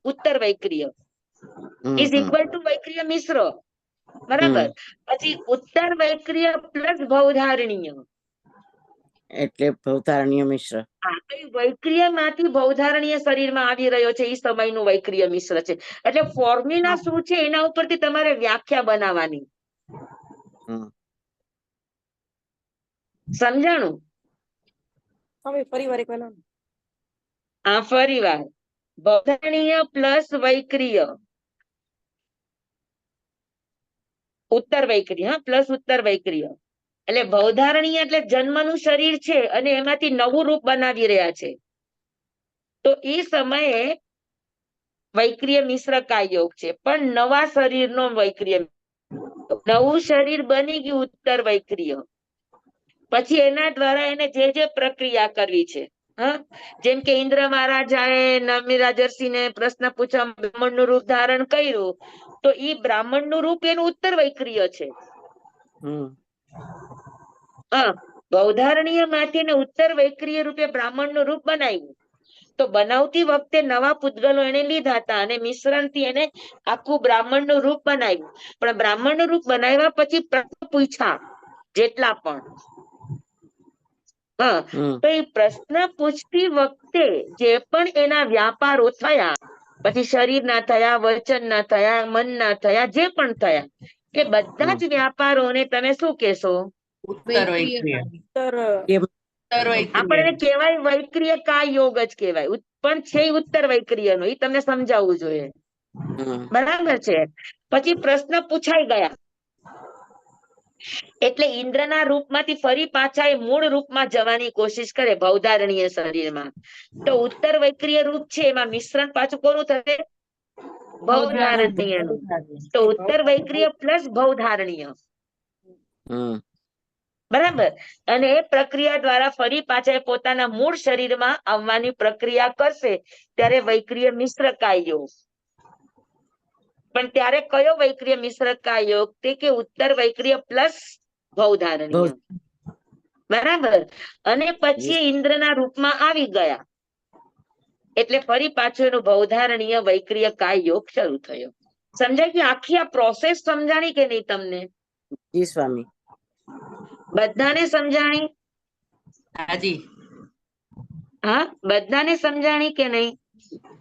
ઉત્તર વૈક્રિય ઇઝ હમ ઇક્વલ ટુ વૈક્રિય મિશ્ર, હમ બરાબર. પછી ઉત્તર વૈક્રિય પ્લસ બૌધારણીય, એટલે ભવતારણીય મિશ્ર. હા, તો એ વૈક્રિય માંથી બૌધારણીય શરીરમાં આવી રહ્યો છે, એ સમયનું વૈક્રિય મિશ્ર છે. એટલે ફોર્મ્યુલા શું છે એના ઉપરથી તમારે વ્યાખ્યા બનાવવાની. હમ સમજાણું? ફરી વાર, બૌધારણીય પ્લસ વૈક્રિય, ઉત્તર વૈક્રિય, હા, પ્લસ ઉત્તર વૈક્રિય, એટલે બૌધારણીય એટલે જન્મનું શરીર છે અને એમાંથી નવું રૂપ બનાવી રહ્યા છે. તો એ સમયે વૈક્રિય મિશ્ર કાયોગ છે, પણ નવા શરીરનો વૈક્રિય, નવું શરીર બની ગયું ઉત્તર વૈક્રિય. પછી એના દ્વારા એને જે પ્રક્રિયા કરવી છે, હા, જેમ કે ઇન્દ્ર મહારાજાએ નમી રાજર્ષિને પ્રશ્ન પૂછવા બ્રાહ્મણનું રૂપ ધારણ કર્યું, તો ઈ બ્રાહ્મણનું રૂપ એનું ઉત્તર વૈક્રિય છે. હા, બૌધારણીય માંથી ઉત્તર વૈક્રિય રૂપે બ્રાહ્મણનું રૂપ બનાવ્યું. તો બનાવતી વખતે નવા પૂદગલો એને લીધા હતા અને મિશ્રણથી એને આખું બ્રાહ્મણનું રૂપ બનાવ્યું. પણ બ્રાહ્મણનું રૂપ બનાવ્યા પછી પ્રશ્ન પૂછ્યા જેટલા પણ, હા, તો એ પ્રશ્ન પૂછતી વખતે જે પણ એના વ્યાપારો થયા, પછી શરીરના થયા, વચનના થયા, મનના થયા, જે પણ થયા, એ બધા જ વ્યાપારોને તમે શું કહેશો? ઉત્તર વૈક્રિય. આપણે કહેવાય વૈક્રિય કાયોગ જ કહેવાય, પણ છે ઉત્તર વૈક્રિય નો, એ તમને સમજાવવું જોઈએ. બરાબર છે. પછી પ્રશ્ન પૂછાઈ ગયા એટલે ઇન્દ્રના રૂપમાંથી ફરી પાછા એ મૂળ રૂપમાં જવાની કોશિશ કરે ભવધારણીય શરીરમાં, તો ઉત્તર વૈક્રિય રૂપ છે એમાં મિશ્રણ પાછું કોનું થશે? ભવધારણીયનું. તો ઉત્તર વૈક્રિય પ્લસ ભવધારણીય, હમ બરાબર. અને એ પ્રક્રિયા દ્વારા ફરી પાછા એ પોતાના મૂળ શરીરમાં આવવાની પ્રક્રિયા કરશે ત્યારે વૈક્રિય મિશ્રકાય યોગ. પણ ત્યારે કયો વૈક્રિય મિશ્રકાય યોગ? તે કે ઉત્તર વૈક્રિય પ્લસ ભવધારણીય, બરાબર. અને પછી એ ઇન્દ્રના રૂપમાં આવી ગયા એટલે ફરી પાછું એનું ભવધારણીય વૈક્રિય કાય યોગ શરૂ થયો. સમજાય કે આખી આ પ્રોસેસ સમજાણી કે નહીં તમને? જી સ્વામી. બધાને સમજાણી? હાજી હા, બધાને સમજાણી કે નહીં?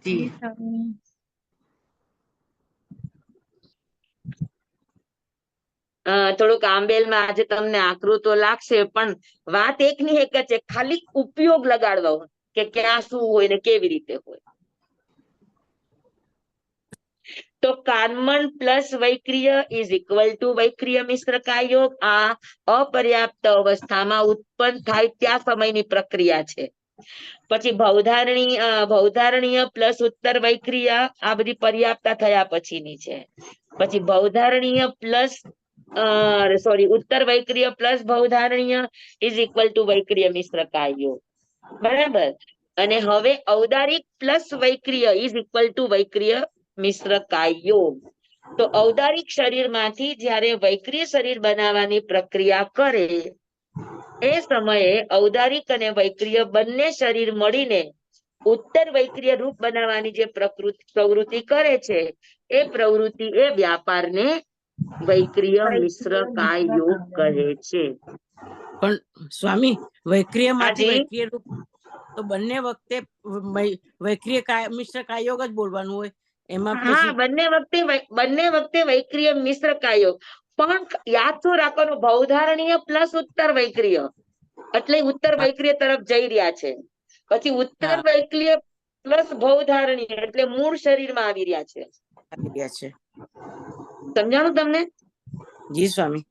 જી થોડુંક આંબેલમાં આજે તમને આકૃતો લાગશે, પણ વાત એકની એક જ છે, ખાલી ઉપયોગ લગાડવો કે ક્યાં શું હોય ને કેવી રીતે હોય. તો કાર્બન પ્લસ વૈક્રિય ઇઝ ઇક્વલ ટુ વૈક્રિય મિશ્રકાય યોગ. આ અપર્યાપ્ત અવસ્થામાં ઉત્પન્ન થાય ત્યાં સમયની પ્રક્રિયા છે. પછી ભવધારણીય પ્લસ ઉત્તર વૈક્રિય આ બધી પર્યાપ્તતા થયા પછીની છે. પછી ભવધારણીય પ્લસ ઉત્તર વૈક્રિય પ્લસ ભવધારણીય ઇઝ ઇક્વલ ટુ વૈક્રિય મિશ્રકાય યોગ, બરાબર. અને હવે ઔદારિક પ્લસ વૈક્રિય ઇઝ ઇક્વલ ટુ વૈક્રિય મિશ્રકાય યોગ. તો ઔદારિક શરીરમાંથી જ્યારે વૈક્રિય શરીર બનાવવાની પ્રક્રિયા કરે એ સમયે ઔદારિક અને વૈક્રિય બંને શરીર મળીને ઉત્તર વૈક્રિય રૂપ બનાવવાની જે પ્રવૃત્તિ કરે છે એ પ્રવૃત્તિ એ વ્યાપારને વૈક્રિય મિશ્રકાય યોગ કહે છે. પણ સ્વામી, વૈક્રિય માંથી હાજી. વૈક્રિય રૂપ તો બંને વખતે વૈક્રિય મિશ્ર કાયોગ જ બોલવાનું હોય એમાં? હા, પછી બંને વખતે વૈક્રિય મિશ્રકાય યોગ. પણ યાદ શું રાખવાનું, ભવધારણીય પ્લસ ઉત્તર વૈક્રિય એટલે ઉત્તર વૈક્રિય તરફ જઈ રહ્યા છે. પછી ઉત્તર હા. વૈક્રિય પ્લસ ભવધારણીય એટલે મૂળ શરીરમાં આવી રહ્યા છે. આવી ગયા છે. સમજાણું તમને? જી સ્વામી.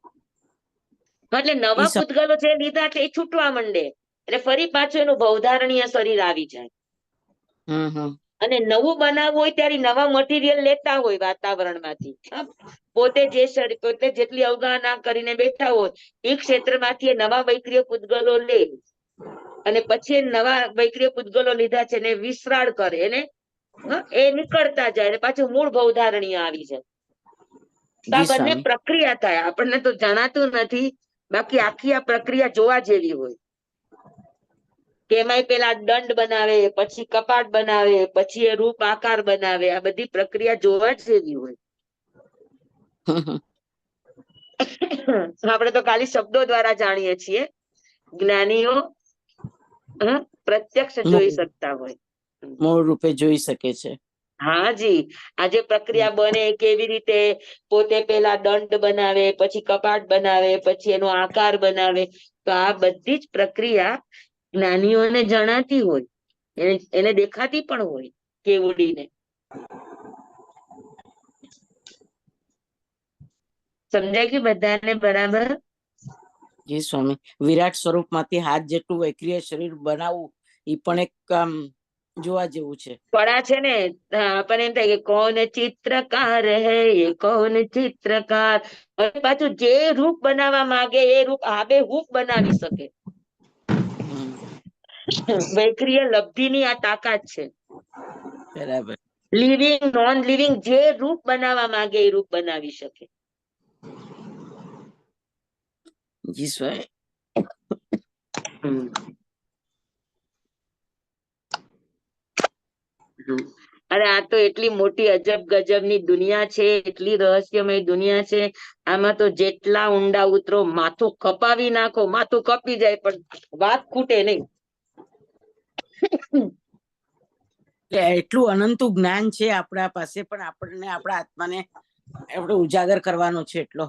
એટલે નવા પૂતગલો જે લીધા છે એ છૂટવા માંડે એટલે ફરી પાછું એનું ભવધારણીય શરીર આવી જાય. અને નવું બનાવવું હોય ત્યારે નવા મટીરિયલ લેતા હોય વાતાવરણમાંથી. પોતે જેટલી અવગાહના કરીને બેઠા હોય એ ક્ષેત્રમાંથી એ નવા વૈક્રિય પૂતગલો લે અને પછી એ નવા વૈક્રિય પૂતગલો લીધા છે એને વિસરાળ કરે, એને એ નીકળતા જાય અને પાછું મૂળ ભવધારણીય આવી જાય. તો આ બંને પ્રક્રિયા થાય, આપણને તો જણાતું નથી, બાકી આખી આ પ્રક્રિયા જોવા જેવી હોય. કે એમાંય પેલા દંડ બનાવે, પછી કપાટ બનાવે, પછી એ રૂપ આકાર બનાવે, આ બધી પ્રક્રિયા જોવા જેવી હોય. આપણે તો ખાલી શબ્દો દ્વારા જાણીએ છીએ, જ્ઞાનીઓ પ્રત્યક્ષ જોઈ શકતા હોય, મૂળ રૂપે જોઈ શકે છે. હાજી. આજે પ્રક્રિયા બને કેવી રીતે, પોતે પેલા દંડ બનાવે, પછી કપાટ બનાવે, પછી એનો આકાર બનાવે, તો આ બધી જ પ્રક્રિયા જ્ઞાનીઓને જણાતી હોય, એને દેખાતી પણ હોય કેવડીને. સમજાય કે બધાને બરાબર? જી સ્વામી. વિરાટ સ્વરૂપ માંથી હાથ જેટલું વૈક્રિય શરીર બનાવવું એ પણ એક કામ જોવા જેવું છે. કળા છે ને, આપણને એમ થાય કે કોણ ચિત્રકાર હે, એ કોણ ચિત્રકાર. પાછું જે રૂપ બનાવવા માંગે એ રૂપ આબેહૂબ બનાવી શકે. વૈક્રિય લબ્ધિની આ તાકાત છે. બરાબર. લિવિંગ નોન લિવિંગ જે રૂપ બનાવવા માંગે એ રૂપ બનાવી શકે. જી સ્વામી. અરે આ તો એટલી મોટી અજબ ગજબની દુનિયા છે, એટલી રહસ્યમય દુનિયા છે. આમાં તો જેટલા ઊંડા ઉતરો, માથું કપાવી નાખો, માથું કપી જાય પણ વાત ખૂટે નહીં. એટલું અનંતું જ્ઞાન છે આપણા પાસે, પણ આપણને આપણા આત્માને આપણે ઉજાગર કરવાનો છે એટલો.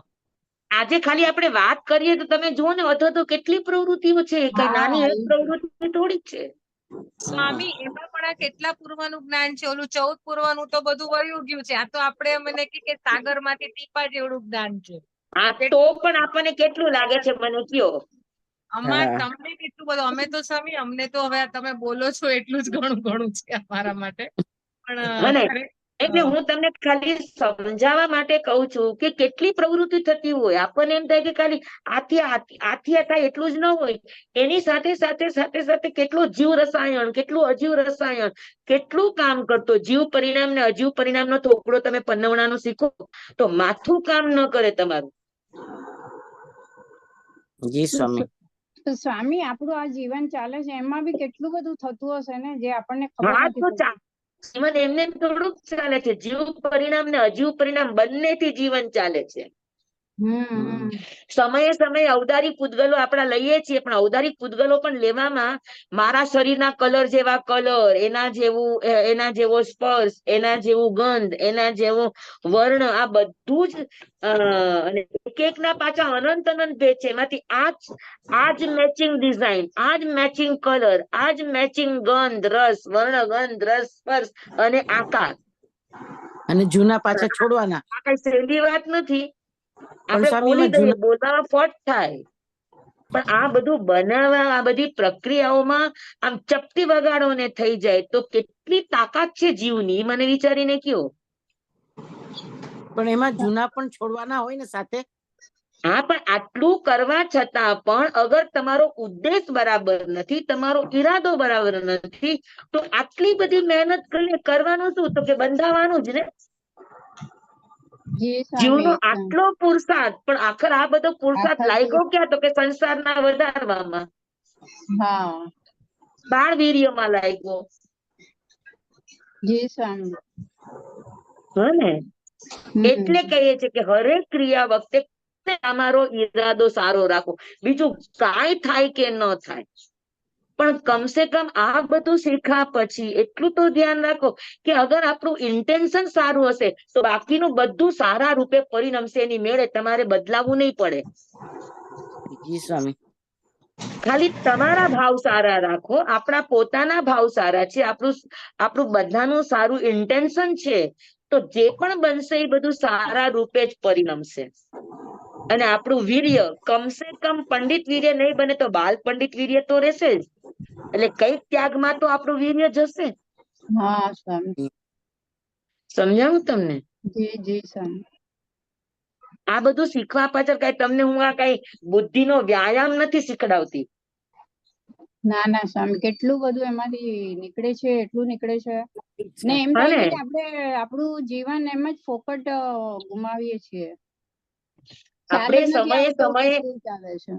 આજે ખાલી આપણે વાત કરીએ તો તમે જુઓ ને, તો કેટલી પ્રવૃત્તિઓ છે, કઈ નાની પ્રવૃત્તિ થોડી જ છે. સ્વામી, એમાં પણ આ કેટલા પૂર્વનું જ્ઞાન છે, ઓલું 14 પૂર્વનું તો બધું વયું ગયું છે. આ તો આપણે મને કે સાગર માંથી ટીપા જેવડું જ્ઞાન છે. આ તો પણ આપણને કેટલું લાગે છે મને કયો? હા. તમને કેટલું બધું, અમે તો સ્વામી અમને તો હવે આ તમે બોલો છો એટલું જ ઘણું છે અમારા માટે. પણ અને ખરેખર, એટલે હું તમને ખાલી સમજાવવા માટે કહું છું કે કેટલી પ્રવૃત્તિ થતી હોય, આપણને એમ થાય કે ખાલી આથી આ થાય એટલું જ ન હોય, એની સાથે સાથે કેટલું જીવ રસાયણ, કેટલું અજીવ રસાયણ, કેટલું કામ કરતો જીવ પરિણામ ને અજીવ પરિણામનો થોકડો તમે પનવવાનું શીખો તો માથું કામ ન કરે તમારું. જી સ્વામી. તો સ્વામી આપણું આ જીવન ચાલે છે એમાં બી કેટલું બધું થતું હશે ને જે આપણને ખબર હા નથી તો પડતી. જીવન એમને થોડુંક ચાલે છે, જીવ પરિણામ ને અજીવ પરિણામ બંનેથી જીવન ચાલે છે. સમયે અવતારી પૂતગલો આપણા લઈએ છીએ, પણ અવતારી પૂતગલો પણ લેવામાં મારા શરીરના કલર જેવા કલર, એના જેવો સ્પર્શ, એના જેવું ગંધ, એના જેવો વર્ણ, આ બધું જ અને એક ના પાછા અનંત ભેદ છે. એમાંથી આજ મેચિંગ ડિઝાઇન, આજ મેચિંગ કલર, આજ મેચિંગ ગંધ, રસ, વર્ણ, ગંધ, રસ, સ્પર્શ અને આકાર. અને જૂના પાછા છોડવાના. આ કઈ સહેલી વાત નથી. પણ આપણે સ્વામી બોલી એમાં દઈએ, જૂના બોલવામાં ફટ થાય, પણ આ બધું બનાવવા, આ બધી પ્રક્રિયાઓમાં આમ ચપટી વગાડો ને થઈ જાય તો કેટલી તાકાત છે જીવની, એ મને વિચારીને કયો. પણ એમાં જૂના પણ છોડવાના હોય ને સાથે. હા, પણ આટલું કરવા છતાં પણ અગર તમારો ઉદ્દેશ બરાબર નથી, તમારો ઈરાદો બરાબર નથી, તો આટલી બધી મહેનત કરીને કરવાનું શું? તો કે બંધાવાનું જ ને. જી જીવનો સ્વામી. આટલો પુરુષાર્થ, પણ આખર આ બધો પુરુષાર્થ આખર લાગ્યો ક્યાં? તો કે સંસારના વધારવામાં, હા બાળ વીર્યમાં લાગ્યો. જી સ્વામી. હે ને? એટલે કહીએ છીએ કે હરેક ક્રિયા વખતે તમારો ઈરાદો સારો રાખો, બીજું કાંઈ થાય કે ન થાય, પણ કમસે કમ આ બધું શીખ્યા પછી એટલું તો ધ્યાન રાખો કે અગર આપણું ઇન્ટેન્શન સારું હશે તો બાકીનું બધું સારા રૂપે પરિણમશે. એની મેળે તમારે બદલાવવું નહીં પડે. જી સ્વામી. ખાલી તમારા ભાવ સારા રાખો, આપણા પોતાના ભાવ સારા છે, આપણું બધાનું સારું ઇન્ટેન્શન છે, તો જે પણ બનશે એ બધું સારા રૂપે જ પરિણમશે. અને આપણું વીર્ય કમસે કમ પંડિત વીર્ય નહીં બને તો બાલ પંડિત વીર્ય તો રહેશે જ. એટલે કઈક ત્યાગમાં તો આપણું વીર્ય જશે. હા સ્વામી. સમજાવું તમને? જી જી સ્વામી. આ બધું શીખવા પાછળ કઈ તમને હું આ કઈ બુદ્ધિનો વ્યાયામ નથી શીખડાવતી. ના ના સ્વામી, કેટલું બધું એમાંથી નીકળે છે, એટલું નીકળે છે ને એમ હા થાય ને? છે કે આપણે આપણું જીવન એમ જ ફોકટ ગુમાવીએ છીએ. ખ્યાલ આપણે જ નથી સમયે આવતો કે સમયે શું ચાલે છે.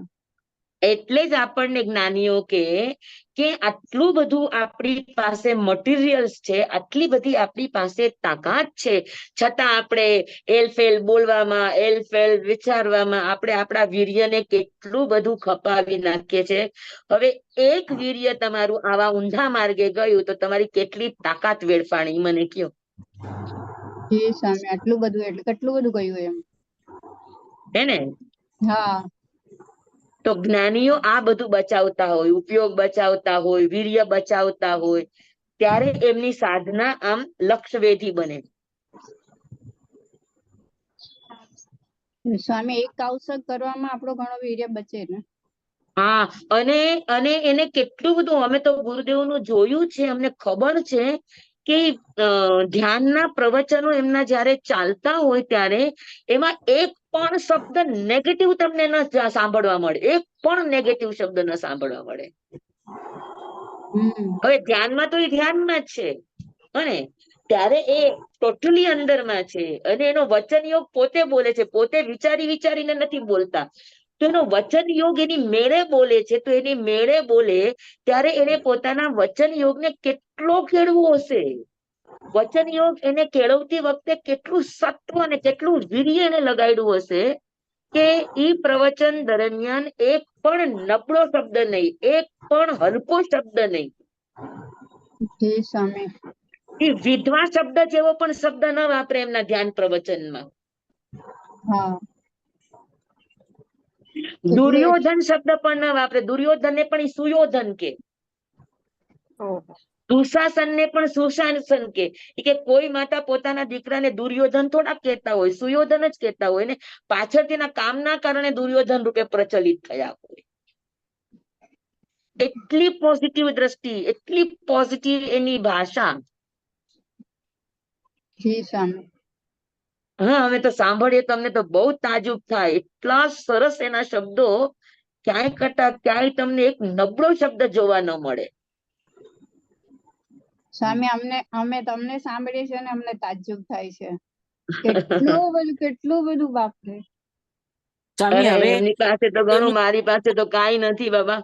એટલે જ આપણને જ્ઞાનીઓ કે આટલું બધું આપણી પાસે મટીરિયલ્સ છે, આટલી બધી આપણી પાસે તાકાત છે, છતાં આપણે એલફેલ બોલવામાં, એલફેલ વિચારવામાં આપણે આપણા વીર્યને કેટલું બધું ખપાવી નાખીએ છે. હવે એક વીર્ય તમારું આવા ઊંધા માર્ગે ગયું તો તમારી કેટલી તાકાત વેડફાણી, મને કયો. જી સ્વામી, આટલું બધું એટલે કેટલું બધું કહ્યું એમ. હે ને? હા. તો જ્ઞાનીઓ આ બધું બચાવતા હોય, ઉપયોગ બચાવતા હોય, વીર્ય બચાવતા હોય, ત્યારે એમની સાધના આમ લક્ષ્યવેધી બને. સ્વામી, એક કૌશક કરવામાં આપણો ઘણો વીર્ય બચે ને. હા, અને એને કેટલું બધું અમે તો ગુરુદેવનું જોયું છે, અમને ખબર છે કે ધ્યાનના પ્રવચનો એમના જયારે ચાલતા હોય ત્યારે એમાં એક પણ શબ્દ નેગેટિવ તમને ન સાંભળવા મળે, એક પણ નેગેટિવ શબ્દ ન સાંભળવા મળે. હવે ધ્યાનમાં તો એ ધ્યાનમાં જ છે, અને ત્યારે એ ટોટલી અંદરમાં છે, અને એનો વચન યોગ પોતે બોલે છે, પોતે વિચારીને નથી બોલતા. તો એનો વચન યોગ એની મેળે બોલે છે, તો એની મેળે બોલે ત્યારે એને પોતાના વચન યોગને કેટલો કેળવો હશે. વચન યોગ એને કેળવતી વખતે કેટલું સત્વ અને કેટલું વીર્ય એને લગાડ્યું હશે કે ઈ પ્રવચન દરમિયાન એક પણ નબળો શબ્દ નહીં, એક પણ હલકો શબ્દ નહીં. જી સ્વામી. એ વિધવા શબ્દ જેવો પણ શબ્દ ન વાપરે એમના ધ્યાન પ્રવચનમાં. હા. દુર્યોધન શબ્દ પણ ન વાપરે, દુર્યોધન ને પણ એ સુયોધન કે. દુશાસનને પણ સુશાસન કે કોઈ માતા પોતાના દીકરાને દુર્યોધન થોડા કહેતા હોય, સુયોધન જ કહેતા હોય ને, પાછળથી એના કામના કારણે દુર્યોધન રૂપે પ્રચલિત થયા હોય. એટલી પોઝિટિવ દ્રષ્ટિ, એટલી પોઝિટિવ એની ભાષા. જી સ્વામી. હા, અમે તો સાંભળીએ તો અમને તો બહુ તાજુબ થાય. એટલા સરસ એના શબ્દો, ક્યાંય કરતા ક્યાંય તમને એક નબળો શબ્દ જોવા ન મળે. સ્વામી અમે તમને સાંભળીએ છીએ ને અમને તાજ્જુબ થાય છે. કેટલું બધું બાપરે. સ્વામી અરે હવે એમની પાસે તો ઘણું, મારી પાસે તો કાંઈ નથી બાબા.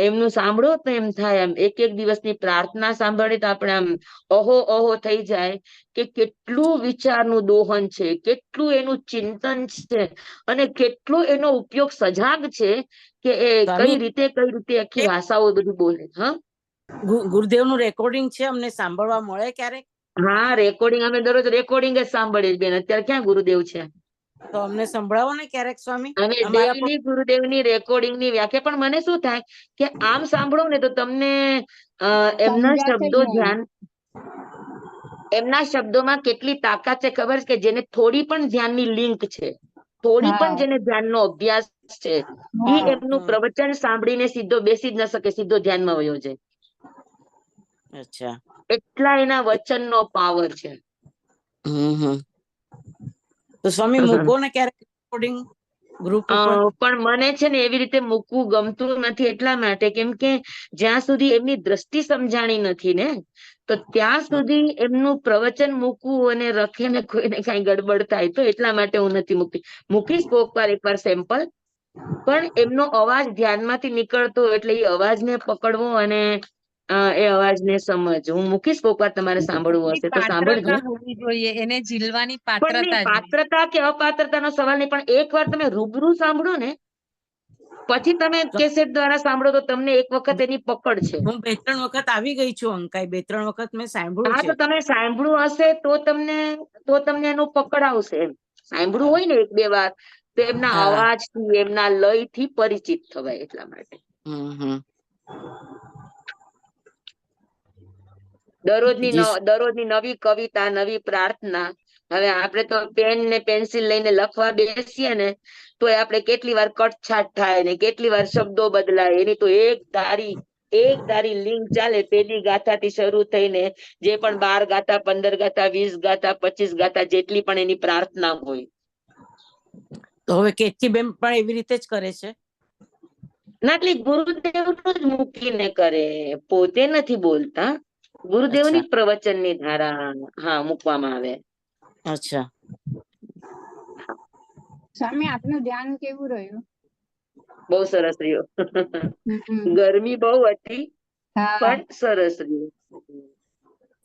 એમનું સાંભળો તો એમ થાય, આમ એક એક દિવસની પ્રાર્થના સાંભળે તો આપણે આમ અહો અહો થઈ જાય કે કેટલું વિચારનું દોહન છે, કેટલું એનું ચિંતન છે, અને કેટલો એનો ઉપયોગ સજાગ છે કે એ સ્વામી કઈ રીતે આખી ભાષાઓ બધું બોલે. હા, ગુરુદેવ નું રેકોર્ડિંગ છે, અમને સાંભળવા મળે ક્યારેક? હા, રેકોર્ડિંગ અમે દરરોજ રેકોર્ડિંગ જ સાંભળીએ બેન. અત્યારે ક્યાં ગુરુદેવ છે? તો અમને સંભળાવો ને ક્યારેક સ્વામી. અમે અમારા ડેઈલી ગુરુદેવની રેકોર્ડિંગની વ્યાખ્યા. પણ મને શું થાય કે આમ સાંભળો ને તો તમને એમના સમજાશે જ શબ્દો નહીં. એમના શબ્દોમાં કેટલી તાકાત છે ખબર છે? કે જેને થોડી પણ ધ્યાનની લિંક છે, થોડી પણ હા જેને ધ્યાનનો અભ્યાસ છે, ઈ હા એમનું પ્રવચન સાંભળીને સીધો બેસી જ ન શકે, સીધો ધ્યાનમાં વયો જાય. અચ્છા. એટલા એના વચનનો પાવર છે. તો સ્વામી મૂકો ને ક્યારેક રેકોર્ડિંગ ગ્રુપ ઉપર. પણ મને છે ને એવી રીતે મૂકવું ગમતું નથી, એટલા માટે કેમ કે જ્યાં સુધી એમની દ્રષ્ટિ સમજાણી નથી ને, તો ત્યાં સુધી એમનું પ્રવચન મૂકવું અને રખે ને કોઈને કઈ ગડબડ થાય તો એટલા માટે હું નથી મૂકતી. મૂકીશ એકવાર સેમ્પલ, પણ એમનો અવાજ ધ્યાનમાંથી નીકળતો, એટલે એ અવાજને પકડવો અને એ અવાજને સમજવો. હું મૂકીશ કોકવાર, તમારે સાંભળવું હશે તો સાંભળજો. પાત્રતા હોવી જોઈએ, એને ઝીલવાની પણ નહીં, પાત્રતા જોઈએ. પાત્રતા કે અપાત્રતાનો સવાલ નહીં, પણ એકવાર તમે રૂબરૂ સાંભળો ને, પછી તમે કેસેટ દ્વારા સાંભળો તો તમને એક વખત એની પકડ છે. હું 2-3 વખત આવી ગઈ છું અંકાઈ, 2-3 વખત મેં સાંભળ્યું હા, છે. તો તમે સાંભળ્યું હશે તો તમને એનું પકડ આવશે. એમ સાંભળવું હોય ને 1-2 વાર તો એમના હા. અવાજથી, એમના લયથી પરિચિત થવાય, એટલા માટે. દરરોજની નવી કવિતા, નવી પ્રાર્થના. હવે આપણે તો પેન ને પેન્સિલ લઈને લખવા બેસીએ ને તો આપણે કેટલી વાર કટછાટ થાય ને, કેટલી વાર શબ્દો બદલાય. એની તો એક ધારી લિંક ચાલે. પેલી ગાથાથી શરૂ થઈને જે પણ 12 ગાથા, 15 ગાથા, 20 ગાથા, 25 ગાથા, જેટલી પણ એની પ્રાર્થના હોય. તો હવે કેતકી બેન પણ એવી રીતે જ કરે છે? ના, એટલે ગુરુદેવનું જ મૂકીને કરે, પોતે નથી બોલતા. ગુરુદેવની જ પ્રવચનની ધારા હા મૂકવામાં આવે. અચ્છા. સ્વામી, આપનું ધ્યાન કેવું રહ્યું? બહુ સરસ રહ્યો. ગરમી બહુ હતી હા પણ સરસ રહ્યું.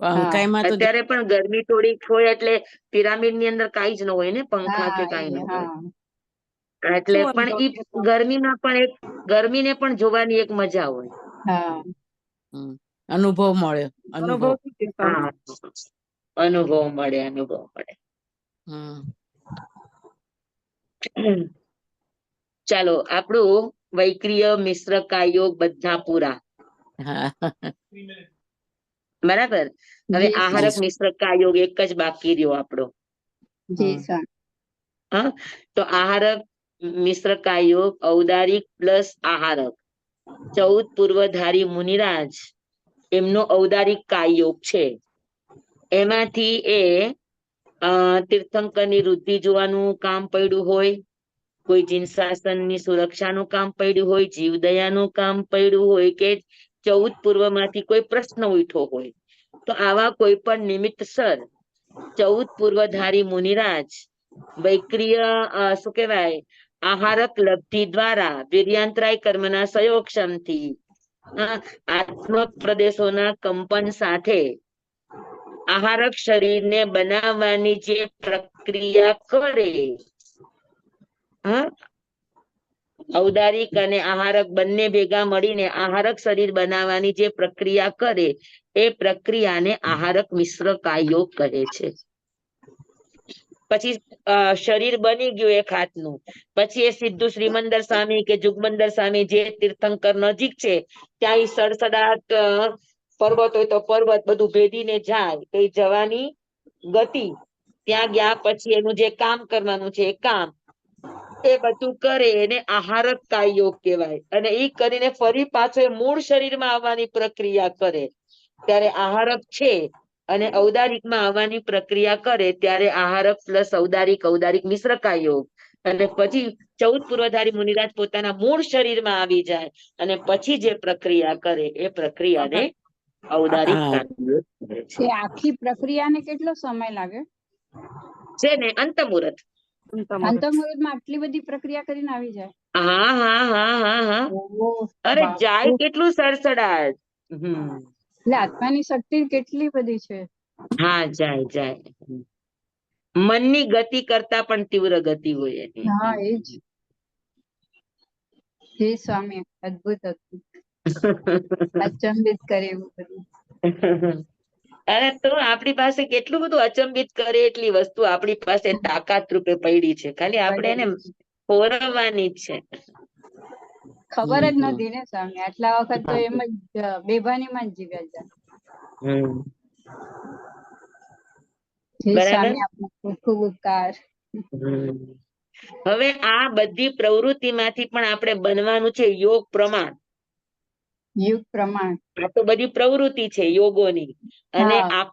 અંકાઈમાં તો અત્યારે પણ ગરમી થોડીક હોય એટલે પિરામિડ ની અંદર કાંઈ જ ન હોય ને, પંખા કે કાંઈ ન હોય. એટલે પણ ઈ ગરમીમાં પણ ગરમીને પણ જોવાની એક મજા હોય. હા, અનુભવ મળ્યો. અનુભવ. હા, અનુભવ મળે. ચાલો, આપણું વૈક્રિય, મિશ્ર, કાયોગ બધા પૂરા. બરાબર. હવે આહારક, મિશ્ર, કાયોગ એક જ બાકી રહ્યો આપણો. જી સ્વામી. હા, તો આહારક, મિશ્ર, કાયોગ, ઔદારિક પ્લસ આહારક, 14 પૂર્વધારી મુનિરાજ, એમનો ઔદારિક કાયોગ છે. એમાંથી તીર્થંકરની વૃદ્ધિ જોવાનું કામ પડ્યું હોય, કોઈ જીનશાસનની સુરક્ષાનું કામ પડ્યું હોય, જીવદયાનું કામ પડ્યું હોય, કે 14 પૂર્વમાંથી કોઈ પ્રશ્ન ઉઠ્યો હોય, તો આવા કોઈ પણ નિમિત્તસર 14 પૂર્વધારી મુનિરાજ વૈક્રિય શું કહેવાય આહારક લબ્ધિ દ્વારા વીર્યાંતરાય કર્મના સંયોગક્ષમથી આત્મક પ્રદેશોના કંપન સાથે આહારક શરીરને બનાવવાની જે પ્રક્રિયા કરે, ઔદારિક અને આહારક બંને ભેગા મળીને આહારક શરીર બનાવવાની જે પ્રક્રિયા કરે, એ પ્રક્રિયાને આહારક મિશ્ર કાયોગ કહે છે. પછી શરીર બની ગયું એક હાથનું, પછી એ સીધું શ્રીમંદર સ્વામી કે જુગમંદર સ્વામી જે તીર્થંકર નજીક છે ત્યાં સડસડાટ પર્વત હોય તો પર્વત બધું ભેદીને જાય તો એ જવાની ગતિ, ત્યાં ગયા પછી એનું જે કામ કરવાનું છે એ કામ, એ બધું કરે એને આહારક કાય યોગ કહેવાય. અને એ કરીને ફરી પાછો એ મૂળ શરીરમાં આવવાની પ્રક્રિયા કરે ત્યારે આહારક છે, અને ઔદારિકમાં આવવાની પ્રક્રિયા કરે ત્યારે આહારક પ્લસ ઔદારિક, ઔદારિક મિશ્ર કાય યોગ. અને પછી 14 પૂર્વધારી મુનિરાજ પોતાના મૂળ શરીરમાં આવી જાય અને પછી જે પ્રક્રિયા કરે એ પ્રક્રિયાને ઔદારિક હા. કાય યોગ કહે છે. એ આખી પ્રક્રિયાને કેટલો સમય લાગે? છે ને અંતમુહૂર્ત. અંતઃમુહૂર્તમાં આટલી બધી પ્રક્રિયા કરીને આવી જાય? હા હા હા હા હા ઓહો, અરે બાપરે. જાય કેટલું સડસડાટ. એટલે આત્માની શક્તિ કેટલી બધી છે. હા જાય જાય. મનની ગતિ કરતા પણ તીવ્ર ગતિ હોય એની. હા, એ જ. હે સ્વામી, અદ્ભુત અદ્ભુત, અચંબિત કરે એવું બધું. અરે તો આપણી પાસે કેટલું બધું અચંબિત કરે એટલી વસ્તુ આપણી પાસે તાકાત રૂપે પડી છે, ખાલી આપણે એને ફોરવવાની જ છે. ખબર જ નથી ને સ્વામી, આટલા વખત તો એમ જ બેભાનીમાં જ જીવ્યા હતા. હમ હે બરાબર. સ્વામી, આપનો ખૂબ ખૂબ ઉપકાર. હમ. હવે આ બધી પ્રવૃત્તિમાંથી પણ આપણે બનવાનું છે યોગ પ્રમાણ. યુગ પ્રમાણ. આ તો બધી પ્રવૃત્તિ છે યોગોની, અને હા.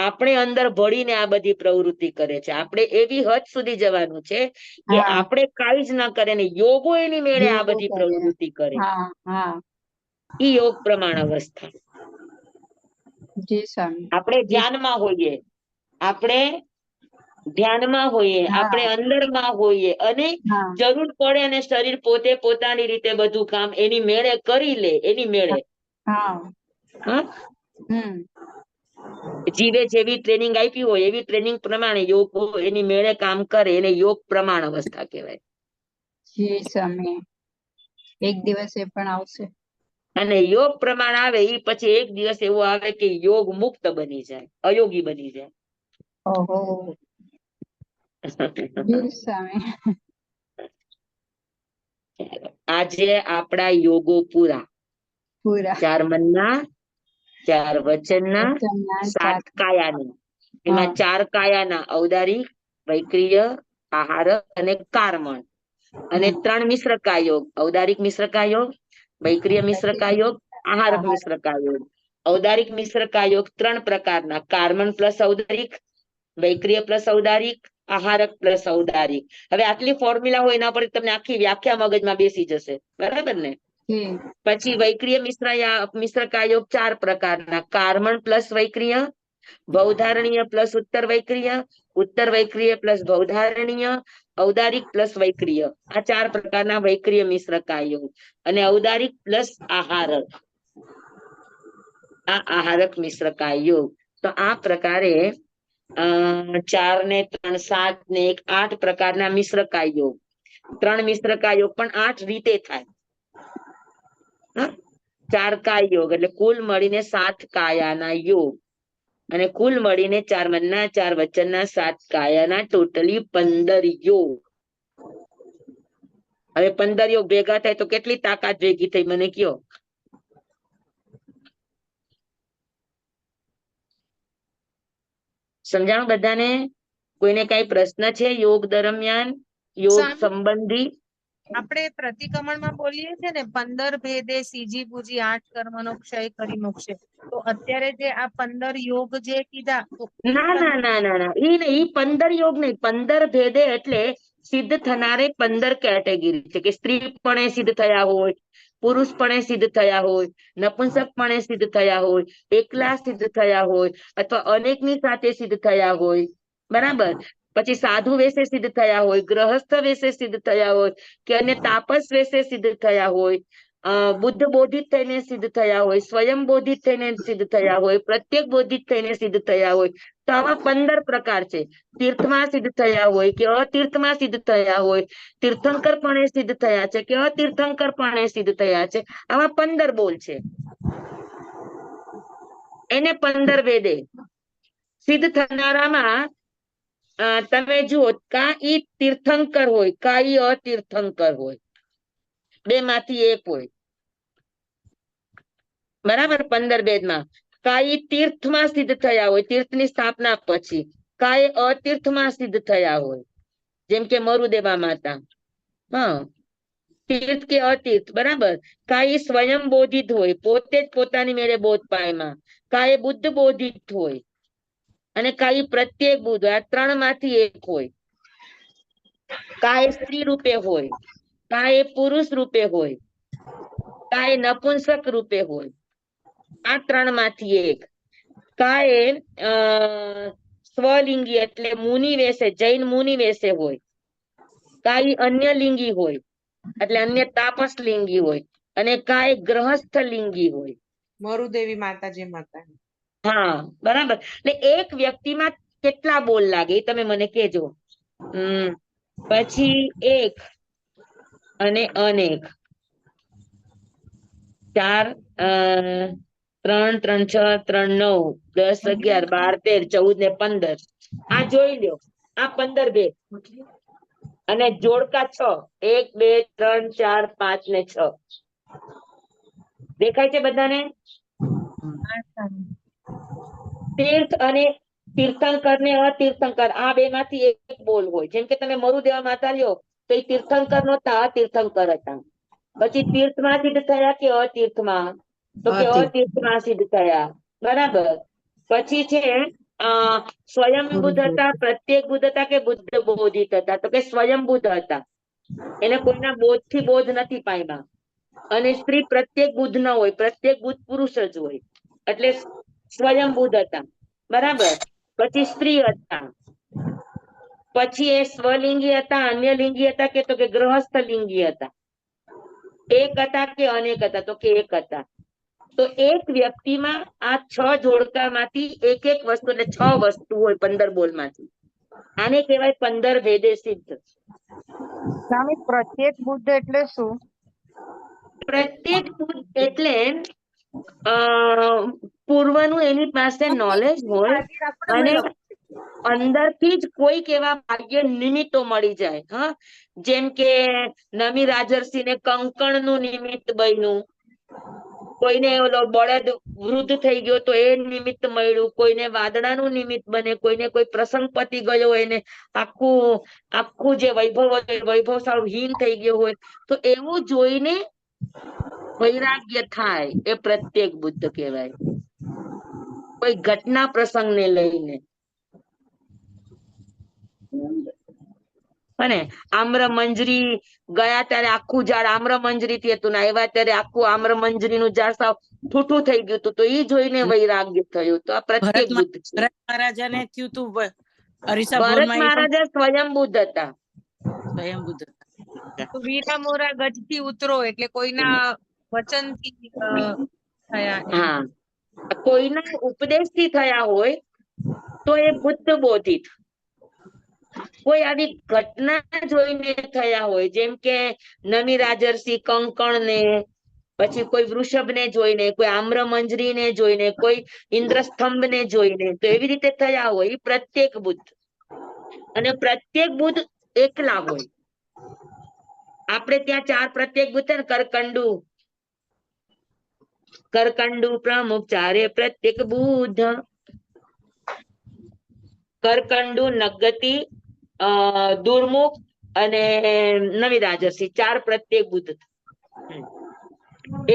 આપણે અંદર ભળીને આ બધી પ્રવૃત્તિ કરે છે. આપણે એવી હદ સુધી જવાનું છે કે હા, આપણે કાંઈ જ ન કરે ને યોગો એની મેળે આ યોગો બધી કરે. પ્રવૃત્તિ કરે. હા હા, ઈ યોગ પ્રમાણ અવસ્થા. જી સ્વામી. આપણે ધ્યાનમાં હોઈએ, આપણે ધ્યાનમાં હોઈએ, હા આપણે અંદરમાં હોઈએ, અને હા જરૂર પડે અને શરીર પોતે પોતાની રીતે બધું કામ એની મેળે કરી લે, એની મેળે. હા. હા, હમ. જીવે જેવી ટ્રેનિંગ આપી હોય એવી ટ્રેનિંગ પ્રમાણે યોગો એની મેળે કામ કરે એને યોગ પ્રમાણ અવસ્થા કહેવાય. જી સ્વામી, એક દિવસ એ પણ આવશે. અને યોગ પ્રમાણ આવે એ પછી એક દિવસ એવો આવે કે યોગ મુક્ત બની જાય, અયોગી બની જાય. ઓહો, જી સ્વામી. આજે આપણા યોગો પૂરા. પૂરા. 4 મનના, 4 વચનના, વચનના 7 સાત. કાયાના. હા. એમાં 4 કાયાના ઔદારિક, વૈક્રિય, આહારક અને કારમણ. અને 3 મિશ્ર કાયોગ, ઔદારિક મિશ્ર કાયોગ, વૈક્રિય મિશ્ર કાયોગ, આહારક મિશ્ર કાયોગ. ઔદારિક મિશ્ર કાયોગ 3 પ્રકારના, કારમણ પ્લસ ઔદારિક, વૈક્રિય પ્લસ ઔદારિક, આહારક પ્લસ ઔદારિક. હવે આટલી ફોર્મ્યુલા હોય એના પર તમને આખી વ્યાખ્યા મગજમાં બેસી જશે, બરાબર ને? જી. પછી વૈક્રિય મિશ્ર કાયોગ 4 પ્રકારના, કારમણ પ્લસ વૈક્રિય, ભવધારણીય પ્લસ ઉત્તર વૈક્રિય પ્લસ ભવધારણીય, ઔદારિક પ્લસ વૈક્રિય. આ 4 પ્રકારના વૈક્રિય મિશ્ર કાયોગ. અને ઔદારિક પ્લસ આહારક, આ આહારક મિશ્ર કાયોગ. તો આ પ્રકારે 4 ને 3 7 ને 1 8 પ્રકારના મિશ્ર કાયોગ. 3 મિશ્ર કાયોગ પણ 8 રીતે થાય. 4 કાય યોગ એટલે કુલ મળીને 7 કાયાના યોગ. અને કુલ મળીને 4 મનના, 4 વચનના, 7 કાયાના ટોટલી 15 યોગ. હવે 15 યોગ ભેગા થાય તો કેટલી તાકાત ભેગી થઈ મને કયો? સમજાણું બધાને? કોઈને કઈ પ્રશ્ન છે યોગ દરમિયાન, યોગ સ્વામી, સંબંધી? આપણે પ્રતિક્રમણમાં બોલીએ છે ને 15 ભેદે સીજી પૂજી 8 કર્મનો ક્ષય કરી મોક્ષે. તો અત્યારે જે આ 15 યોગ જે કીધા તો ના ના ના ના ના, ઈ 15 યોગ નહીં. 15 ભેદે એટલે સિદ્ધ થનારે 15 કેટેગરી છે, કે સ્ત્રી પણ સિદ્ધ થયા હોય, પુરુષ પણ સિદ્ધ થયા હોય, નપુંસક પણ સિદ્ધ થયા હોય, એકલા સિદ્ધ થયા હોય, અથવા અનેકની સાથે સિદ્ધ થયા હોય, બરાબર? પછી સાધુ વેશે સિદ્ધ થયા હોય, ગ્રહસ્થ વેશે સિદ્ધ થયા હોય, કે અન્ય તાપસ વેશે સિદ્ધ થયા હોય, બુદ્ધ બોધિત થઈને સિદ્ધ થયા હોય, સ્વયં બોધિત થઈને સિદ્ધ થયા હોય, પ્રત્યેક બોધિત થઈને સિદ્ધ થયા હોય. તો આવા 15 પ્રકાર છે. તીર્થમાં સિદ્ધ થયા હોય કે અતીર્થમાં સિદ્ધ થયા હોય, તીર્થંકર પણ સિદ્ધ થયા છે કે અતીર્થંકર પણ સિદ્ધ થયા છે. આવા 15 બોલ છે. એને 15 વેદે સિદ્ધ થનારામાં તમે જુઓ, કા ઈ તીર્થંકર હોય, કા ઈ અતીર્થંકર હોય, 2 માંથી 1 હોય, બરાબર? 15 ભેદમાં કાંઈ તીર્થમાં સિદ્ધ થયા હોય, તીર્થની સ્થાપના પછી. કાંઈ અતીર્થમાં સિદ્ધ થયા હોય, જેમ કે મરુદેવા માતા. હા, તીર્થ કે અતીર્થ, બરાબર. કાંઈ સ્વયં બોધિત હોય, પોતે જ પોતાની મેળે બોધ પામ્યા. કાંઈ બુદ્ધ બોધિત હોય અને કાંઈ પ્રત્યેક બુદ્ધ હોય. આ 3 માંથી એક હોય. કાંઈ સ્ત્રી રૂપે હોય, કાંઈ પુરુષ રૂપે હોય, કાંઈ નપુંસક રૂપે હોય. આ 3 માંથી એક. કાંઈ સ્વલિંગી એટલે મુનિ વેશે, જૈન મુનિ વેશે હોય. કાંઈ અન્ય લિંગી હોય એટલે અન્ય તાપસ લિંગી હોય. અને કાંઈ ગ્રહસ્થ લિંગી હોય. મરુદેવી માતા જેમ હતા. હા, બરાબર. એટલે એક વ્યક્તિમાં કેટલા બોલ લાગે એ તમે મને કહેજો. પછી એક અને અનેક, 4 3 3 6 3 9 10 11 12 13 14 ને 15. આ જોઈ લ્યો, આ 15 ભેદ અને જોડકા 6, 1 2 3 4 5 ને 6. દેખાય છે બધાને? તીર્થ અને તીર્થંકર ને અતીર્થંકર, આ 2 માંથી એક બોલ હોય. જેમ કે તમે મરુદેવા માતા લ્યો તો એ તીર્થંકર નહોતા, અતીર્થંકર હતા. પછી તીર્થમાં સિદ્ધ થયા કે અતીર્થમાં? તો કે અતીર્થમાં સિદ્ધ થયા, બરાબર. પછી છે સ્વયં બુદ્ધ હતા, પ્રત્યેક બુદ્ધ હતા કે બુદ્ધ બોધિત હતા? તો કે સ્વયં બુદ્ધ હતા. એને કોઈના બોધ થી બોધ નથી પામ્યા. અને સ્ત્રી પ્રત્યેક બુદ્ધ ન હોય, પ્રત્યેક બુદ્ધ પુરુષ જ હોય, એટલે સ્વયં બુદ્ધ હતા, બરાબર. પછી સ્ત્રી હતા. પછી એ સ્વલિંગી હતા, અન્ય લિંગી હતા કે તો કે ગ્રહસ્થ લિંગી હતા. એક હતા કે અનેક હતા? તો કે એક હતા. તો એક વ્યક્તિમાં આ 6 જોડકામાંથી એક એક વસ્તુ, એટલે 6 વસ્તુ હોય 15 બોલમાંથી. આને કહેવાય 15 ભેદે સિદ્ધ. સ્વામી પ્રત્યેક બુદ્ધ એટલે શું? પ્રત્યેક બુદ્ધ એટલે પૂર્વનું એની પાસે નોલેજ હોય અને અંદરથી જ કોઈક એવા ભાગ્ય નિમિત્તો મળી જાય. હા, જેમ કે નમી રાજર્ષિ ને કંકણ નું નિમિત્ત બન્યું, કોઈને ઓલો બળદ વૃદ્ધ થઈ ગયો તો એ નિમિત્ત મળ્યું, કોઈને વાદળાનું નિમિત્ત બને, કોઈને કોઈ પ્રસંગ પતી ગયો એને આખું જે વૈભવ વૈભવ સારું હીન થઈ ગયો હોય, તો એવું જોઈને વૈરાગ્ય થાય, એ પ્રત્યેક બુદ્ધ કહેવાય. કોઈ ઘટના પ્રસંગને લઈને. અને આમ્ર મંજરી ગયા ત્યારે આખું ઝાડ આમ્ર મંજરી થી હતું ને આવ્યા ત્યારે આખું આમ્ર મંજરી નું ઝાડ સાવ ઠૂઠું થઈ ગયું હતું, તો એ જોઈને વૈરાગ્ય થયું. તો આ પ્રત્યેક બુદ્ધ છે. ભરત મહારાજાને થયું તું અરીસા ભરત ભવનમાં, એ પણ મહારાજા સ્વયં બુદ્ધ હતા. સ્વયં બુદ્ધ હતા. તો વીરા મોરા ગજથી ઉતરો એટલે કોઈના વચનથી થયા એમ. હા, કોઈના ઉપદેશ થી થયા હોય તો એ બુદ્ધ બોધિત. કોઈ આવી ઘટના જોઈને થયા હોય, જેમ કે નમી રાજર્ષિ કંકણ ને, પછી કોઈ વૃષભ ને જોઈને, કોઈ આમ્ર મંજરી ને જોઈને, કોઈ ઇન્દ્રસ્તંભ ને જોઈને, તો એવી રીતે થયા હોય એ પ્રત્યેક બુદ્ધ. અને પ્રત્યેક બુદ્ધ એકલા હોય. આપણે ત્યાં 4 પ્રત્યેક બુદ્ધ છે ને, કરકંડુ પ્રમુખ 4 પ્રત્યેક બુદ્ધ. કરકંડુ, નગતિ, દુર્મુખ અને નવી રાજર્ષિ, 4 પ્રત્યેક બુદ્ધ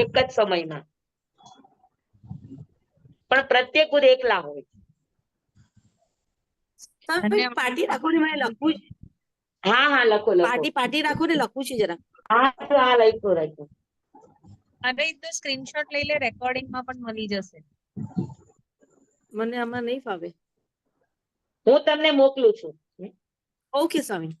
એક જ સમયમાં. પણ પ્રત્યેક બુદ્ધ એકલા હોય. પાટી રાખો ને, મને લખવું છે. હા હા, લખો લખો. પાટી રાખો ને, લખવું છે જરા. હા હા, લખ્યું. અને તો સ્ક્રીનશોટ લઈ લે, રેકોર્ડિંગમાં પણ મળી જશે. મને આમાં નહીં ફાવે. હું તમને મોકલું છું. ઓકે સ્વામી.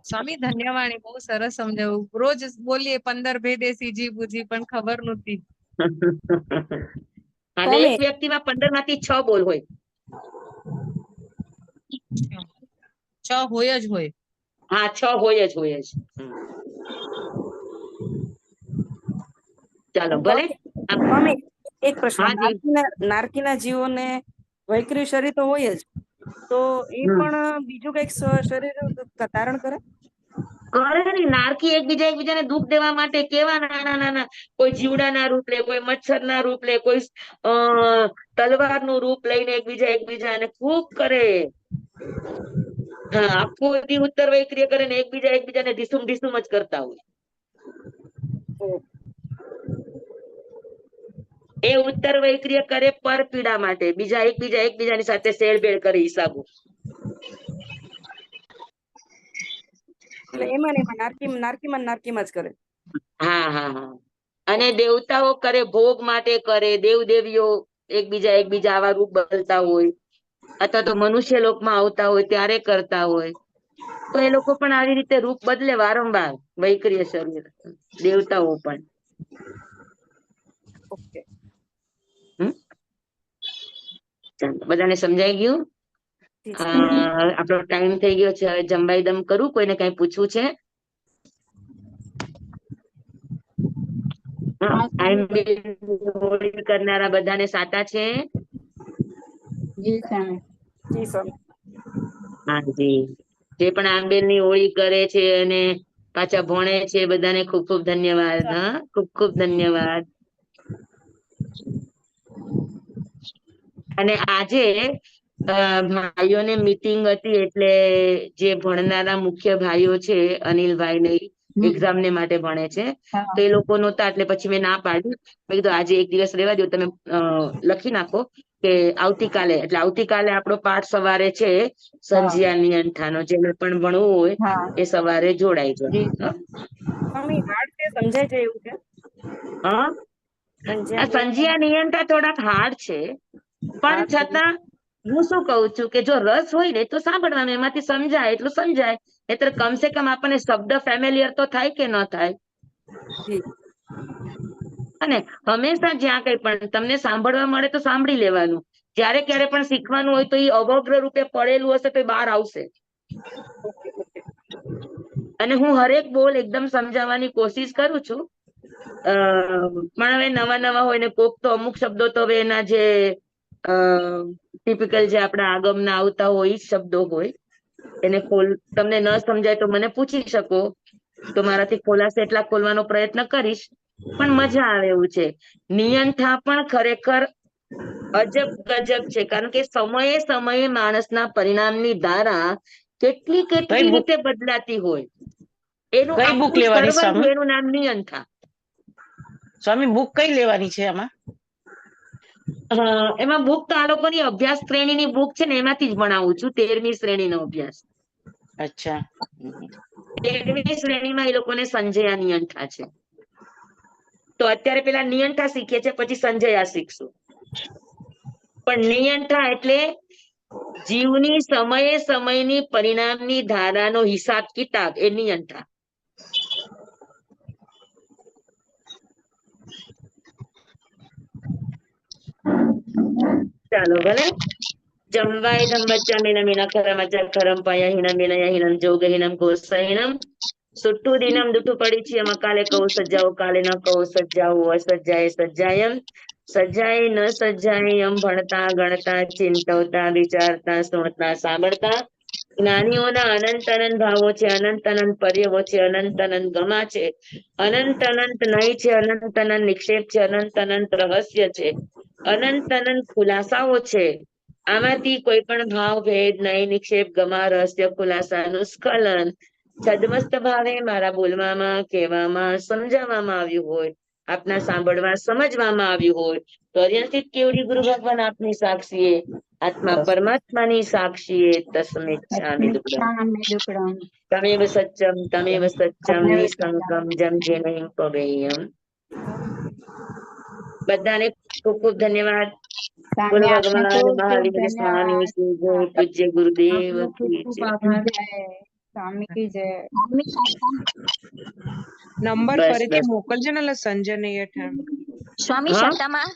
સ્વામી ધન્યવાદ, બહુ સરસ સમજાવું. રોજ બોલીએ 15 ભેદે સીજી બુજી, પણ ખબર નહોતી. અને એક વ્યક્તિમાં 15 માંથી 6 બોલ હોય. 6 હોય જ હોય. હા, 6 હોય જ. ચાલો ભલે. સ્વામી એક પ્રશ્ન, હાજી. નારકીના જીવોને વૈકરી શરીર તો હોય જ, તો એ પણ બીજું કઈક શરીર ધારણ કરે? કરે ને નારકી એકબીજાને દુઃખ દેવા માટે કેવા નાના નાના, કોઈ જીવડાના રૂપ લે, કોઈ મચ્છરના રૂપ લે, કોઈ તલવારનું રૂપ લઈને એકબીજાને ખૂબ કરે. હા, આખું દી ઉત્તર વૈક્રિય કરે ને એકબીજાને ઢીસુમ ઢીસુમ જ કરતા હોય. એ ઉત્તર વૈક્રિય કરે પર પીડા માટે, બીજા એકબીજાની સાથે શેરભેર કરે હિસાબો. એટલે એમાં ને એમાં નારકીમાં જ કરે. હા. અને દેવતાઓ કરે ભોગ માટે કરે, દેવ દેવીઓ એકબીજા આવા રૂપ બદલતા હોય, અથવા તો મનુષ્ય લોકમાં આવતા હોય ત્યારે કરતા હોય, તો એ લોકો પણ આવી રીતે રૂપ બદલે વારંવાર, વૈક્રિય શરીર, દેવતાઓ પણ. ઓકે. ચાલો, બધાને સમજાઈ ગયું? આપણો ટાઈમ થઈ ગયો છે, હવે જમવાઈ દમ કરું. કોઈને કઈ પૂછવું છે? કરનારા બધાને સાતા છે? જી સ્વામી. જી સ્વામી. હાજી. જે પણ આંબેલની હોળી કરે છે અને પાછા ભણે છે, બધાને ખૂબ ખૂબ ધન્યવાદ. હા, ખૂબ ધન્યવાદ. અને આજે ભાઈઓને મીટિંગ હતી, એટલે જે ભણનારા મુખ્ય ભાઈઓ છે, અનિલભાઈ ને એક્ઝામ ને માટે ભણે છે, તો એ લોકો નહોતા, એટલે પછી મેં ના પાડી. મેં કીધું આજે એક દિવસ રહેવા દો, તમે લખી નાખો કે આવતીકાલે, એટલે આવતીકાલે આપણો પાઠ સવારે છે સંજ્યા નિયંઠાનો. જેને પણ ભણવું હોય એ સવારે જોડાઈ જાય. સ્વામી હાર્ડ છે, સમજાય છે એવું છે? હા, સંજ્યા નિયંઠા થોડાક હાર્ડ છે, પણ છતાં હું શું કઉ છું કે જો રસ હોય ને તો સાંભળવાનું, એમાંથી સમજાય એટલું સમજાય. એટલે કમસે કમ આપણને શબ્દ ફેમિલિયર તો થાય કે ન થાય. અને હંમેશા જ્યાં કઈ પણ તમને સાંભળવા મળે તો સાંભળી લેવાનું. જ્યારે ક્યારે પણ શીખવાનું હોય તો એ અવગ્ર રૂપે પડેલું હશે તો બહાર આવશે. અને હું હરેક બોલ એકદમ સમજાવવાની કોશિશ કરું છું. પણ હવે નવા હોય ને કોક તો અમુક શબ્દો તો હવે એના જે ટિપિકલ જે આપણા આગમના આવતા હોય એ શબ્દો હોય, એને તમને ન સમજાય તો મને પૂછી શકો, તો મારાથી ખોલાશે એટલા ખોલવાનો પ્રયત્ન કરીશ. પણ મજા આવે એવું છે. નિયંઠા પણ ખરેખર અજબ ગજબ છે, કારણ કે સમયે માણસના પરિણામની ધારા કેટલી રીતે બદલાતી હોય. એનું કઈ બુક આખું લેવાની સર્વર સ્વામી? એનું નામ નિયંઠા. સ્વામી બુક કઈ લેવાની છે આમાં? એમાં બુક તો આ લોકોની અભ્યાસ શ્રેણીની બુક છે ને, એમાંથી જ ભણાવું છું. 13મી શ્રેણીનો અભ્યાસ. અચ્છા. 13મી શ્રેણીમાં એ લોકોને સંજયા નિયંઠા છે. તો અત્યારે પેલા નિયંઠા શીખીએ છે, પછી સંજયા શીખશું. પણ નિયંઠા એટલે જીવની સમયની પરિણામની ધારાનો હિસાબ કિતાબ, એ નિયંઠા. ચાલો ભલે. જમવાય ધમ્મચ્ચામિનમ ખરમ પાયા હિનમ જોગહિનમ ગોસહિનમ સુટ્ટુ દિનમ દુટુ પડીચિયમ અકાલે કૌ સજ્જાઓ કાલે ન કૌ સજ્જાઓ અસજ્જાય સજ્જાયમ સજ્જાય ન સજ્જાય એમ ભણતા ગણતા ચિંતવતા વિચારતા સુણતા સાંભળતા જ્ઞાનીઓના અનંત ભાવો છે, અનંત પર્યવો છે, અનંત ગમા છે, અનંત નય છે, અનંત નિક્ષેપ છે, અનંત રહસ્ય છે, અનંત ખુલાસાઓ છે. આમાંથી કોઈ પણ ભાવ ભેદ નય નિક્ષેપ ગમા રહસ્ય ખુલાસાનું સ્ખલન છદમસ્ત ભાવે મારા બોલવામાં, કહેવામાં, સમજાવવામાં આવ્યું હોય, આપના સાંભળવા સમજવામાં આવ્યું હોય તો અત્યારથી કેવડી ગુરુ ભગવાન આપની સાક્ષીએ, આત્મા પરમાત્માની સાક્ષીએ તસ્મેચ્છામિ દુક્કડમ તમેવ સચ્ચમ નિસંકમ જમ જેનૈ પવેય્યમ. બધાને ખૂબ ખૂબ ધન્યવાદ. બોલો સ્વામી આપને ભગવાન ખૂબ ખૂબ મહાવીર સ્વામી ધન્યવાદ. શ્રી જય પૂજ્ય ગુરુદેવ આપનો ખૂબ કી ખૂબ જય. આભાર. સ્વામી કી જય. નંબર બસ ફરીથી બસ. મોકલજો ને, એટલે સંજય નિયંઠા. સ્વામી હા સત્તામાં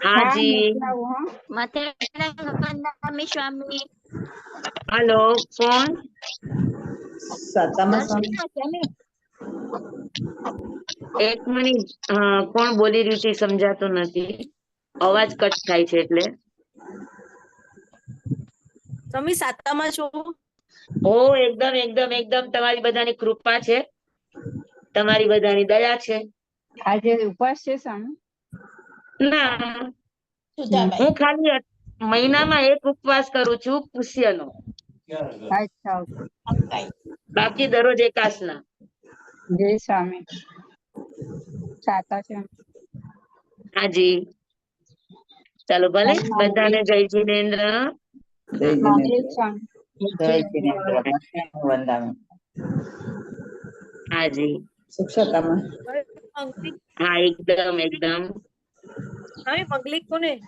હાજી. મોકલાવું, હા. માથેરાન સ્વામી હલો, કોણ? દર્શના સ્વામી એક મિનિટ. કોણ બોલી રહ્યું છે એ સમજાતું નથી. અવાજ કટ થાય છે એટલે. સ્વામી સાતામાં છું. ઓ એકદમ એકદમ એકદમ તમારી બધાની કૃપા છે, તમારી બધાની દયા છે. આજે ઉપવાસ છે સ્વામી? ના, હું ખાલી મહિનામાં એક ઉપવાસ કરું છું પુષ્યનો, અચ્છા, okay. બાકી દરરોજ એકાસના. જય સ્વામી. સાતા છે. હાજી, ચાલો ભલે, બધાને જય જિનેન્દ્ર. જય સ્વામી. હાજી, મંગલિક હા એકદમ એકદમ. મંગલિક કોને